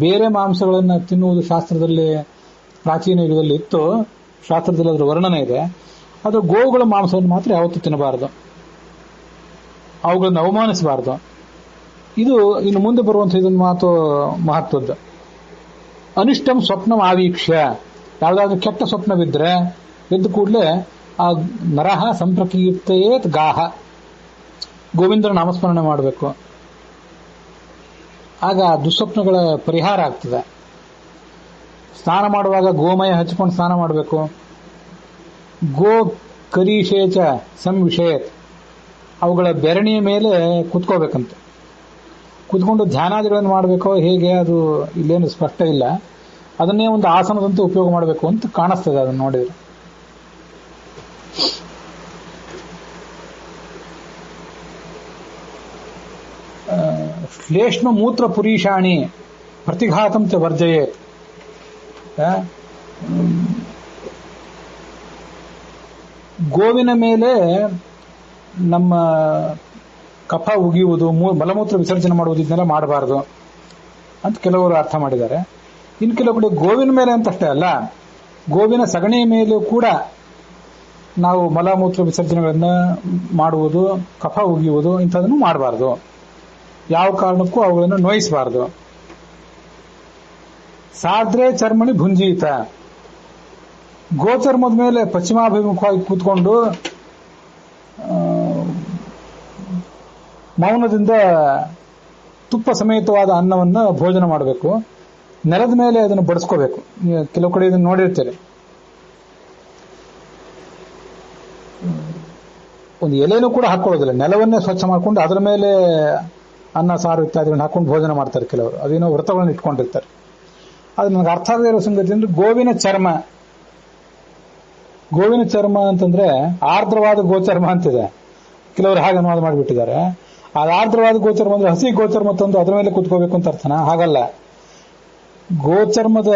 ಬೇರೆ ಮಾಂಸಗಳನ್ನು ತಿನ್ನುವುದು ಶಾಸ್ತ್ರದಲ್ಲಿ ಪ್ರಾಚೀನ ಯುಗದಲ್ಲಿ ಇತ್ತು, ಶಾಸ್ತ್ರದಲ್ಲಿ ಅದರ ವರ್ಣನೆ ಇದೆ. ಅದು ಗೋವುಗಳ ಮಾಂಸವನ್ನು ಮಾತ್ರ ಯಾವತ್ತೂ ತಿನ್ನಬಾರದು, ಅವುಗಳನ್ನು ಅವಮಾನಿಸಬಾರದು. ಇದು ಇನ್ನು ಮುಂದೆ ಬರುವಂತಹ ಇದೊಂದು ಮಾತು ಮಹತ್ವದ್ದು. ಅನಿಷ್ಟಂ ಸ್ವಪ್ನಂ ಆವೀಕ್ಷ್ಯ. ಯಾವುದಾದ್ರೂ ಕೆಟ್ಟ ಸ್ವಪ್ನವಿದ್ರೆ ಎದ್ದು ಕೂಡಲೇ ಆ ನರಹ ಸಂಪ್ರಕೀರ್ತಯೇತ್ ಗಾಹ, ಗೋವಿಂದನ ನಾಮಸ್ಮರಣೆ ಮಾಡಬೇಕು. ಆಗ ದುಸ್ವಪ್ನಗಳ ಪರಿಹಾರ ಆಗ್ತದೆ. ಸ್ನಾನ ಮಾಡುವಾಗ ಗೋಮಯ ಹಚ್ಚಿಕೊಂಡು ಸ್ನಾನ ಮಾಡಬೇಕು. ಗೋ ಕರೀಶೇಚ ಸಂವಿಷೇತ್. ಅವುಗಳ ಬೆರಣಿಯ ಮೇಲೆ ಕುತ್ಕೋಬೇಕಂತ. ಕುತ್ಕೊಂಡು ಧ್ಯಾನಾದಿಗಳನ್ನು ಮಾಡಬೇಕೋ ಹೇಗೆ, ಅದು ಇಲ್ಲೇನು ಸ್ಪಷ್ಟ ಇಲ್ಲ. ಅದನ್ನೇ ಒಂದು ಆಸನದಂತೆ ಉಪಯೋಗ ಮಾಡಬೇಕು ಅಂತ ಕಾಣಿಸ್ತದೆ ಅದನ್ನು ನೋಡಿದ್ರೆ. ಶ್ಲೇಷ್ಮ ಮೂತ್ರ ಪುರೀಷಾಣಿ ಪ್ರತಿಘಾತಂ ಚ ವರ್ಜಯೇತ್. ಗೋವಿನ ಮೇಲೆ ನಮ್ಮ ಕಫ ಉಗಿಯುವುದು, ಮಲಮೂತ್ರ ವಿಸರ್ಜನೆ ಮಾಡುವುದು, ಇದನ್ನೆಲ್ಲ ಮಾಡಬಾರದು ಅಂತ ಕೆಲವರು ಅರ್ಥ ಮಾಡಿದ್ದಾರೆ. ಇನ್ನು ಕೆಲವು ಕಡೆ ಗೋವಿನ ಮೇಲೆ ಅಂತಷ್ಟೇ ಅಲ್ಲ, ಗೋವಿನ ಸಗಣಿಯ ಮೇಲೂ ಕೂಡ ನಾವು ಮಲಮೂತ್ರ ವಿಸರ್ಜನೆಗಳನ್ನು ಮಾಡುವುದು, ಕಫ ಉಗಿಯುವುದು ಇಂಥದನ್ನು ಮಾಡಬಾರದು. ಯಾವ ಕಾರಣಕ್ಕೂ ಅವುಗಳನ್ನು ನೋಯಿಸಬಾರದು. ಸಾದ್ರೆ ಚರ್ಮಣಿ ಭುಂಜೀತ. ಗೋಚರ್ಮದ ಮೇಲೆ ಪಶ್ಚಿಮಾಭಿಮುಖವಾಗಿ ಕೂತ್ಕೊಂಡು ಮೌನದಿಂದ ತುಪ್ಪ ಸಮೇತವಾದ ಅನ್ನವನ್ನು ಭೋಜನ ಮಾಡಬೇಕು. ನೆಲದ ಮೇಲೆ ಅದನ್ನು ಬಡಿಸ್ಕೋಬೇಕು. ಕೆಲವು ಕಡೆ ಇದನ್ನು ನೋಡಿರ್ತೀರಿ, ಒಂದು ಎಲೆನೂ ಕೂಡ ಹಾಕೊಳ್ಳೋದಿಲ್ಲ, ನೆಲವನ್ನೇ ಸ್ವಚ್ಛ ಮಾಡ್ಕೊಂಡು ಅದರ ಮೇಲೆ ಅನ್ನ ಸಾರು ಇತ್ಯಾದಿಗಳನ್ನು ಹಾಕೊಂಡು ಭೋಜನ ಮಾಡ್ತಾರೆ ಕೆಲವರು. ಅದೇನೋ ವ್ರತಗಳನ್ನು ಇಟ್ಕೊಂಡಿರ್ತಾರೆ. ಅದು ನನಗೆ ಅರ್ಥ ಆಗದೇ ಇರೋ ಸಂಗತಿ ಅಂದ್ರೆ ಗೋವಿನ ಚರ್ಮ ಅಂತಂದ್ರೆ ಆರ್ದ್ರವಾದ ಗೋಚರ್ಮ ಅಂತಿದೆ. ಕೆಲವರು ಹಾಗೆ ಅನುವಾದ ಮಾಡಿಬಿಟ್ಟಿದ್ದಾರೆ. ಅದು ಆರ್ದ್ರವಾದ ಗೋಚರ್ಮ ಅಂದ್ರೆ ಹಸಿ ಗೋಚರ್ಮ ತಂದು ಅದರ ಮೇಲೆ ಕುತ್ಕೋಬೇಕು ಅಂತ ಅರ್ಥನಾ? ಹಾಗಲ್ಲ. ಗೋಚರ್ಮದ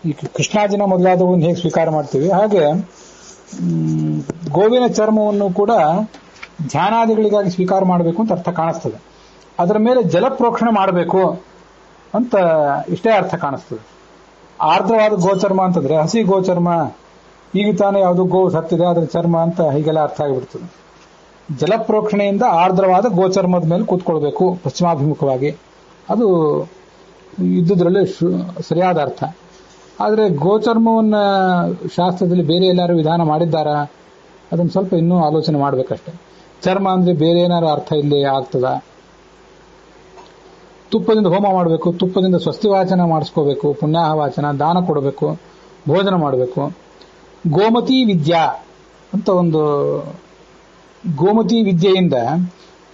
ಈ ಕೃಷ್ಣಾಜಿನ ಮೊದಲಾದವುಗಳನ್ನು ಹೇಗೆ ಸ್ವೀಕಾರ ಮಾಡ್ತೀವಿ ಹಾಗೆ ಗೋವಿನ ಚರ್ಮವನ್ನು ಕೂಡ ಧ್ಯಾನಾದಿಗಳಿಗಾಗಿ ಸ್ವೀಕಾರ ಮಾಡಬೇಕು ಅಂತ ಅರ್ಥ ಕಾಣಿಸ್ತದೆ. ಅದರ ಮೇಲೆ ಜಲಪ್ರೋಕ್ಷಣೆ ಮಾಡಬೇಕು ಅಂತ ಇಷ್ಟೇ ಅರ್ಥ ಕಾಣಿಸ್ತದೆ. ಆರ್ದ್ರವಾದ ಗೋಚರ್ಮ ಅಂತಂದ್ರೆ ಹಸಿ ಗೋಚರ್ಮ, ಈಗ ತಾನೇ ಯಾವುದು ಗೋ ಸತ್ತಿದೆ ಅದರ ಚರ್ಮ ಅಂತ ಹೀಗೆಲ್ಲ ಅರ್ಥ ಆಗಿಬಿಡ್ತದೆ. ಜಲಪ್ರೋಕ್ಷಣೆಯಿಂದ ಆರ್ದ್ರವಾದ ಗೋಚರ್ಮದ ಮೇಲೆ ಕೂತ್ಕೊಳ್ಬೇಕು ಪಶ್ಚಿಮಾಭಿಮುಖವಾಗಿ. ಅದು ಇದ್ದುದರಲ್ಲಿ ಸರಿಯಾದ ಅರ್ಥ. ಆದರೆ ಗೋಚರ್ಮವನ್ನು ಶಾಸ್ತ್ರದಲ್ಲಿ ಬೇರೆ ಎಲ್ಲರೂ ವಿಧಾನ ಮಾಡಿದ್ದಾರಾ ಅದನ್ನು ಸ್ವಲ್ಪ ಇನ್ನೂ ಆಲೋಚನೆ ಮಾಡಬೇಕಷ್ಟೆ. ಚರ್ಮ ಅಂದ್ರೆ ಬೇರೆ ಏನಾದ್ರು ಅರ್ಥ ಇಲ್ಲಿ ಆಗ್ತದ? ತುಪ್ಪದಿಂದ ಹೋಮ ಮಾಡಬೇಕು, ತುಪ್ಪದಿಂದ ಸ್ವಸ್ತಿ ವಾಚನ ಮಾಡಿಸ್ಕೋಬೇಕು, ಪುಣ್ಯಾಹ ವಾಚನ, ದಾನ ಕೊಡಬೇಕು, ಭೋಜನ ಮಾಡಬೇಕು. ಗೋಮತಿ ವಿದ್ಯಾ ಅಂತ ಒಂದು, ಗೋಮತಿ ವಿದ್ಯೆಯಿಂದ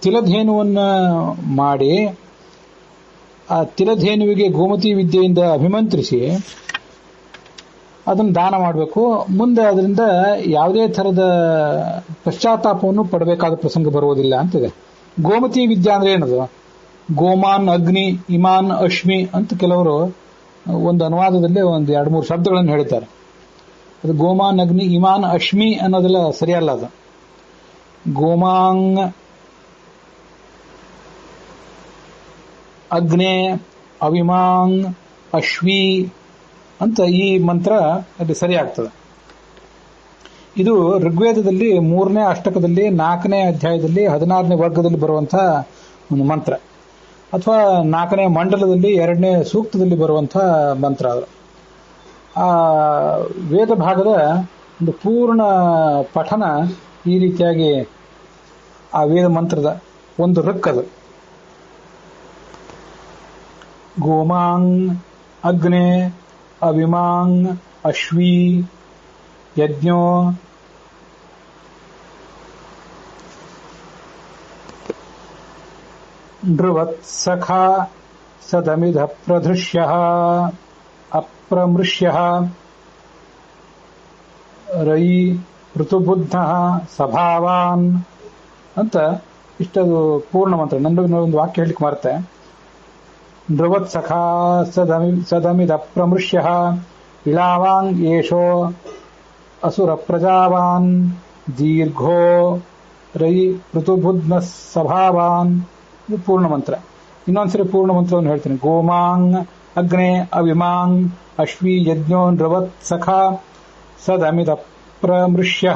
ತಿಲಧೇನುವನ್ನ ಮಾಡಿ ಆ ತಿಲಧೇನುವಿಗೆ ಗೋಮತಿ ವಿದ್ಯೆಯಿಂದ ಅಭಿಮಂತ್ರಿಸಿ ಅದನ್ನು ದಾನ ಮಾಡಬೇಕು. ಮುಂದೆ ಅದರಿಂದ ಯಾವುದೇ ಥರದ ಪಶ್ಚಾತ್ತಾಪವನ್ನು ಪಡಬೇಕಾದ ಪ್ರಸಂಗ ಬರುವುದಿಲ್ಲ ಅಂತಿದೆ. ಗೋಮತಿ ವಿದ್ಯಾ ಅಂದ್ರೆ ಏನದು? ಗೋಮಾನ್ ಅಗ್ನಿ ಇಮಾನ್ ಅಶ್ಮಿ ಅಂತ ಕೆಲವರು ಒಂದು ಅನುವಾದದಲ್ಲಿ ಒಂದು 2-3 ಶಬ್ದಗಳನ್ನು ಹೇಳಿದ್ದಾರೆ. ಅದು ಗೋಮಾನ್ ಅಗ್ನಿ ಇಮಾನ್ ಅಶ್ಮಿ ಅನ್ನೋದೆಲ್ಲ ಸರಿಯಲ್ಲ. ಅದು ಗೋಮಾಂಗ್ ಅಗ್ನೇ ಅವಿಮಾಂಗ್ ಅಶ್ವಿ ಅಂತ ಈ ಮಂತ್ರ ಅದು ಸರಿಯಾಗ್ತದೆ. ಇದು ಋಗ್ವೇದದಲ್ಲಿ 3ನೇ ಅಷ್ಟಕದಲ್ಲಿ 4ನೇ ಅಧ್ಯಾಯದಲ್ಲಿ 16ನೇ ವರ್ಗದಲ್ಲಿ ಬರುವಂತಹ ಒಂದು ಮಂತ್ರ, ಅಥವಾ 4ನೇ ಮಂಡಲದಲ್ಲಿ 2ನೇ ಸೂಕ್ತದಲ್ಲಿ ಬರುವಂತಹ ಮಂತ್ರ. ಅದು ಆ ವೇದ ಭಾಗದ ಒಂದು ಪೂರ್ಣ ಪಠನ ಈ ರೀತಿಯಾಗಿ ಆ ವೇದ ಮಂತ್ರದ ಒಂದು ಋಕ್ಕದು. ಗೋಮಾಂಗ್ ಅಗ್ನೇ ಅವಿಮಾಂಗ್ ಅಶ್ವಿ ಯಜ್ಞೋ ನೃವತ್ಸಖಾ ಸದಮಿಧ ಪ್ರಧೃಷ್ಯ ಅಪ್ರಮೃಷ್ಯ ರೈ ಋತುಬುದ್ಧ ಸಭಾವಾನ್ ಅಂತ ಇಷ್ಟದು ಪೂರ್ಣ ಮಂತ್ರ. ಒಂದು ವಾಕ್ಯ ಹೇಳಿಕ್ ಮಾರ್ತೆ. ನೃವತ್ಸಖಾ ಸದಮಿಧ ಪ್ರಮೃಷ್ಯ ಇಳಾವಾಂಗ್ ಯೇಷೋ ಅಸುರ ಪ್ರಜಾವಾನ್ ದೀರ್ಘೋ ರೈ ಋತುಬುದ್ಧ ಸಭಾವಾನ್. ಇದು ಪೂರ್ಣ ಮಂತ್ರ. ಇನ್ನೊಂದ್ಸರಿ ಪೂರ್ಣ ಮಂತ್ರವನ್ನು ಹೇಳ್ತೀನಿ. ಗೋಮಾಂಗ್ ಅಗ್ನೇ ಅವಿಮಾಂಗ್ ಅಶ್ವಿ ಯಜ್ಞೋ ನೃವತ್ ಸಖಾ ಸದಮಿದ ಪ್ರಮೃಷ್ಯ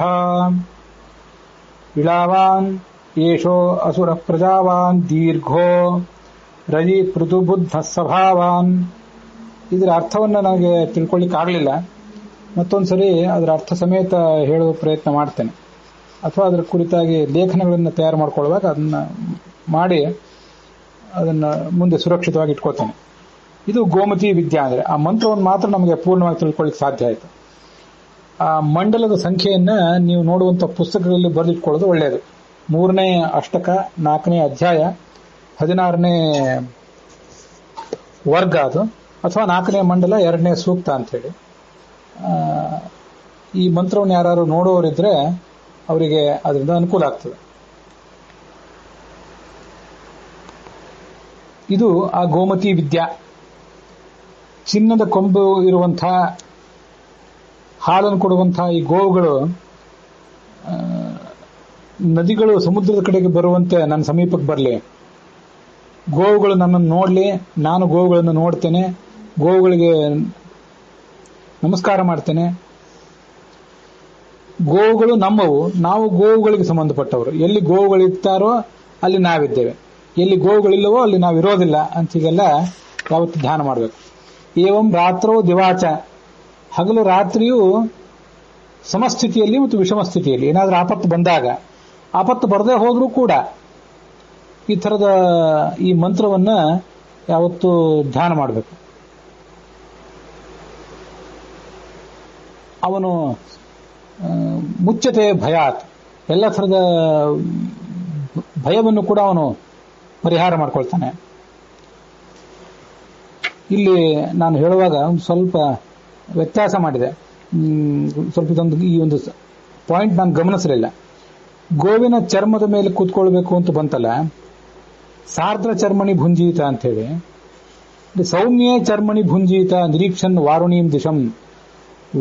ಇಳಾವಾನ್ ಯೇಷೋ ಅಸುರ ಪ್ರಜಾವಾನ್ ದೀರ್ಘೋ ರಯಿ ಪೃಥುಬುದ್ಧ ಸಭಾವಾನ್. ಇದರ ಅರ್ಥವನ್ನು ನನಗೆ ತಿಳ್ಕೊಳ್ಳಿಕ್ಕೆ ಆಗಲಿಲ್ಲ. ಮತ್ತೊಂದ್ಸರಿ ಅದರ ಅರ್ಥ ಸಮೇತ ಹೇಳುವ ಪ್ರಯತ್ನ ಮಾಡ್ತೇನೆ, ಅಥವಾ ಅದರ ಕುರಿತಾಗಿ ಲೇಖನಗಳನ್ನು ತಯಾರು ಮಾಡ್ಕೊಳ್ಳುವಾಗ ಅದನ್ನ ಮಾಡಿ ಅದನ್ನು ಮುಂದೆ ಸುರಕ್ಷಿತವಾಗಿ ಇಟ್ಕೋತೇನೆ. ಇದು ಗೋಮತಿ ವಿದ್ಯಾ ಅಂದ್ರೆ ಆ ಮಂತ್ರವನ್ನು ಮಾತ್ರ ನಮಗೆ ಪೂರ್ಣವಾಗಿ ತಿಳ್ಕೊಳ್ಳಿಕ್ಕೆ ಸಾಧ್ಯ ಆಯಿತು. ಆ ಮಂಡಲದ ಸಂಖ್ಯೆಯನ್ನ ನೀವು ನೋಡುವಂಥ ಪುಸ್ತಕಗಳಲ್ಲಿ ಬರೆದಿಟ್ಕೊಳ್ಳೋದು ಒಳ್ಳೆಯದು. 3ನೇ ಅಷ್ಟಕ 4ನೇ ಅಧ್ಯಾಯ 16ನೇ ವರ್ಗ ಅದು, ಅಥವಾ 4ನೇ ಮಂಡಲ 2ನೇ ಸೂಕ್ತ ಅಂತ ಹೇಳಿ. ಈ ಮಂತ್ರವನ್ನು ಯಾರು ನೋಡುವವರಿದ್ರೆ ಅವರಿಗೆ ಅದರಿಂದ ಅನುಕೂಲ ಆಗ್ತದೆ. ಇದು ಆ ಗೋಮತಿ ವಿದ್ಯಾ. ಚಿನ್ನದ ಕೊಂಬು ಇರುವಂತಹ, ಹಾಲನ್ನು ಕೊಡುವಂತಹ ಈ ಗೋವುಗಳು ನದಿಗಳು ಸಮುದ್ರದ ಕಡೆಗೆ ಬರುವಂತೆ ನನ್ನ ಸಮೀಪಕ್ಕೆ ಬರಲಿ, ಗೋವುಗಳು ನನ್ನನ್ನು ನೋಡಲಿ, ನಾನು ಗೋವುಗಳನ್ನು ನೋಡ್ತೇನೆ, ಗೋವುಗಳಿಗೆ ನಮಸ್ಕಾರ ಮಾಡ್ತೇನೆ. ಗೋವುಗಳು ನಮ್ಮವು, ನಾವು ಗೋವುಗಳಿಗೆ ಸಂಬಂಧಪಟ್ಟವರು. ಎಲ್ಲಿ ಗೋವುಗಳಿರ್ತಾರೋ ಅಲ್ಲಿ ನಾವಿದ್ದೇವೆ, ಎಲ್ಲಿ ಗೋವುಗಳಿಲ್ಲವೋ ಅಲ್ಲಿ ನಾವಿರೋದಿಲ್ಲ ಅಂತ ಹೀಗೆಲ್ಲ ಯಾವತ್ತು ಧ್ಯಾನ ಮಾಡಬೇಕು. ಏವಂ ರಾತ್ರೋ ದಿವಾಚ, ಹಗಲು ರಾತ್ರಿಯೂ ಸಮಸ್ಥಿತಿಯಲ್ಲಿ ಮತ್ತು ವಿಷಮ ಸ್ಥಿತಿಯಲ್ಲಿ ಏನಾದರೂ ಆಪತ್ತು ಬಂದಾಗ, ಆಪತ್ತು ಬರದೇ ಹೋದರೂ ಕೂಡ ಈ ಥರದ ಈ ಮಂತ್ರವನ್ನ ಯಾವತ್ತು ಧ್ಯಾನ ಮಾಡಬೇಕು. ಅವನು ಮುಚ್ಚತೆ ಭಯಾತ್, ಎಲ್ಲ ಥರದ ಭಯವನ್ನು ಕೂಡ ಅವನು ಪರಿಹಾರ ಮಾಡ್ಕೊಳ್ತಾನೆ. ಇಲ್ಲಿ ನಾನು ಹೇಳುವಾಗ ಒಂದು ಸ್ವಲ್ಪ ವ್ಯತ್ಯಾಸ ಮಾಡಿದೆ. ಸ್ವಲ್ಪ ಈ ಒಂದು ಪಾಯಿಂಟ್ ನಾನು ಗಮನಿಸಲಿಲ್ಲ. ಗೋವಿನ ಚರ್ಮದ ಮೇಲೆ ಕೂತ್ಕೊಳ್ಬೇಕು ಅಂತ ಬಂತಲ್ಲ, ಸಾರ್ದ್ರ ಚರ್ಮಣಿ ಭುಂಜೀತ ಅಂತ ಹೇಳಿ. ಸೌಮ್ಯೇ ಚರ್ಮಣಿ ಭುಂಜೀತ ನಿರೀಕ್ಷನ್ ವಾರುಣೀಂ ದಿಶಂ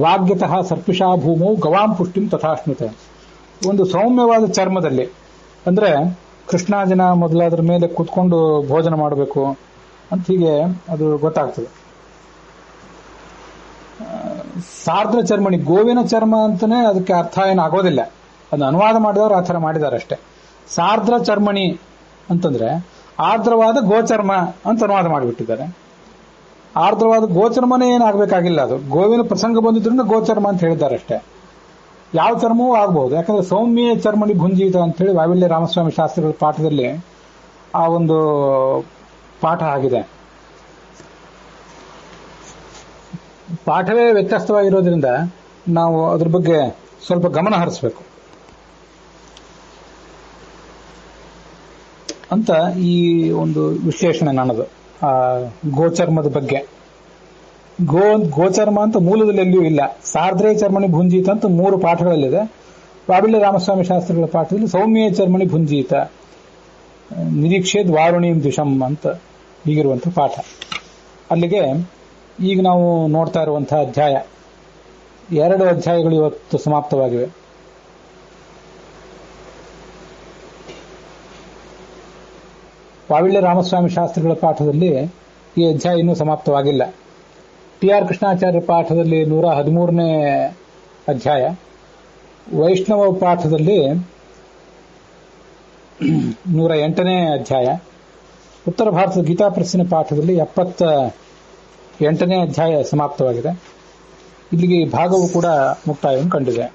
ವಾಗ್ಯತಃ ಸರ್ಪಿಷಾ ಭೂಮೌ ಗವಾಂ ಪುಷ್ಟಿಂ ತಥಾಶ್ನುತ. ಒಂದು ಸೌಮ್ಯವಾದ ಚರ್ಮದಲ್ಲಿ ಅಂದ್ರೆ ಕೃಷ್ಣಾಜಿನ ಮೊದಲಾದ್ರ ಮೇಲೆ ಕೂತ್ಕೊಂಡು ಭೋಜನ ಮಾಡಬೇಕು ಅಂತ ಹೀಗೆ ಅದು ಗೊತ್ತಾಗ್ತದೆ. ಸಾರ್ದ್ರ ಚರ್ಮಣಿ, ಗೋವಿನ ಚರ್ಮ ಅಂತಾನೆ ಅದಕ್ಕೆ ಅರ್ಥ ಏನು ಆಗೋದಿಲ್ಲ. ಅದು ಅನುವಾದ ಮಾಡಿದವರು ಆ ಥರ ಮಾಡಿದ್ದಾರೆ ಅಷ್ಟೇ. ಸಾರ್ದ್ರ ಚರ್ಮಣಿ ಅಂತಂದ್ರೆ ಆರ್ದ್ರವಾದ ಗೋಚರ್ಮ ಅಂತ ಅನುವಾದ ಮಾಡಿಬಿಟ್ಟಿದ್ದಾರೆ. ಆರ್ದ್ರವಾದ ಗೋಚರ್ಮನೇ ಏನಾಗಬೇಕಾಗಿಲ್ಲ, ಅದು ಗೋವಿನ ಪ್ರಸಂಗ ಬಂದಿದ್ರಿಂದ ಗೋಚರ್ಮ ಅಂತ ಹೇಳಿದ್ದಾರೆ ಅಷ್ಟೇ. ಯಾವ ಚರ್ಮವೂ ಆಗಬಹುದು. ಯಾಕಂದ್ರೆ ಸೌಮ್ಯ ಚರ್ಮಣಿ ಭುಂಜಿತ ಅಂತೇಳಿ ವಾವಿಲ್ಯ ರಾಮಸ್ವಾಮಿ ಶಾಸ್ತ್ರಿಗಳ ಪಾಠದಲ್ಲಿ ಆ ಒಂದು ಪಾಠ ಆಗಿದೆ. ಪಾಠವೇ ವ್ಯತ್ಯಸ್ತವಾಗಿರೋದ್ರಿಂದ ನಾವು ಅದ್ರ ಬಗ್ಗೆ ಸ್ವಲ್ಪ ಗಮನ ಹರಿಸಬೇಕು ಅಂತ ಈ ಒಂದು ವಿಶ್ಲೇಷಣೆ ನನ್ನದು ಗೋಚರ್ಮದ ಬಗ್ಗೆ. ಗೋಚರ್ಮ ಅಂತ ಮೂಲದಲ್ಲಿ ಎಲ್ಲಿಯೂ ಇಲ್ಲ. ಸಾರ್ದ್ರೇ ಚರ್ಮಣಿ ಭುಂಜೀತ ಅಂತ 3 ಪಾಠಗಳಲ್ಲಿದೆ. ವಾವಿಲ್ಯ ರಾಮಸ್ವಾಮಿ ಶಾಸ್ತ್ರಿಗಳ ಪಾಠದಲ್ಲಿ ಸೌಮ್ಯ ಚರ್ಮಣಿ ಭುಂಜೀತ ನಿರೀಕ್ಷೇದ್ ವಾರುಣೀಂ ದಿಶಂ ಅಂತ ಹೀಗಿರುವಂತಹ ಪಾಠ. ಅಲ್ಲಿಗೆ ಈಗ ನಾವು ನೋಡ್ತಾ ಇರುವಂತಹ ಅಧ್ಯಾಯ 2 ಅಧ್ಯಾಯಗಳು ಇವತ್ತು ಸಮಾಪ್ತವಾಗಿವೆ. ವಾವಿಲ್ಯ ರಾಮಸ್ವಾಮಿ ಶಾಸ್ತ್ರಿಗಳ ಪಾಠದಲ್ಲಿ ಈ ಅಧ್ಯಾಯ ಇನ್ನೂ ಸಮಾಪ್ತವಾಗಿಲ್ಲ. ಟಿ.ಆರ್. ಕೃಷ್ಣಾಚಾರ್ಯ ಪಾಠದಲ್ಲಿ 113ನೇ ಅಧ್ಯಾಯ, ವೈಷ್ಣವ ಪಾಠದಲ್ಲಿ 108ನೇ ಅಧ್ಯಾಯ, ಉತ್ತರ ಭಾರತದ ಗೀತಾ ಪ್ರೆಸ್ಸಿನ ಪಾಠದಲ್ಲಿ 78ನೇ ಅಧ್ಯಾಯ ಸಮಾಪ್ತವಾಗಿದೆ. ಇಲ್ಲಿಗೆ ಈ ಭಾಗವು ಕೂಡ ಮುಕ್ತಾಯವನ್ನು ಕಂಡಿದೆ.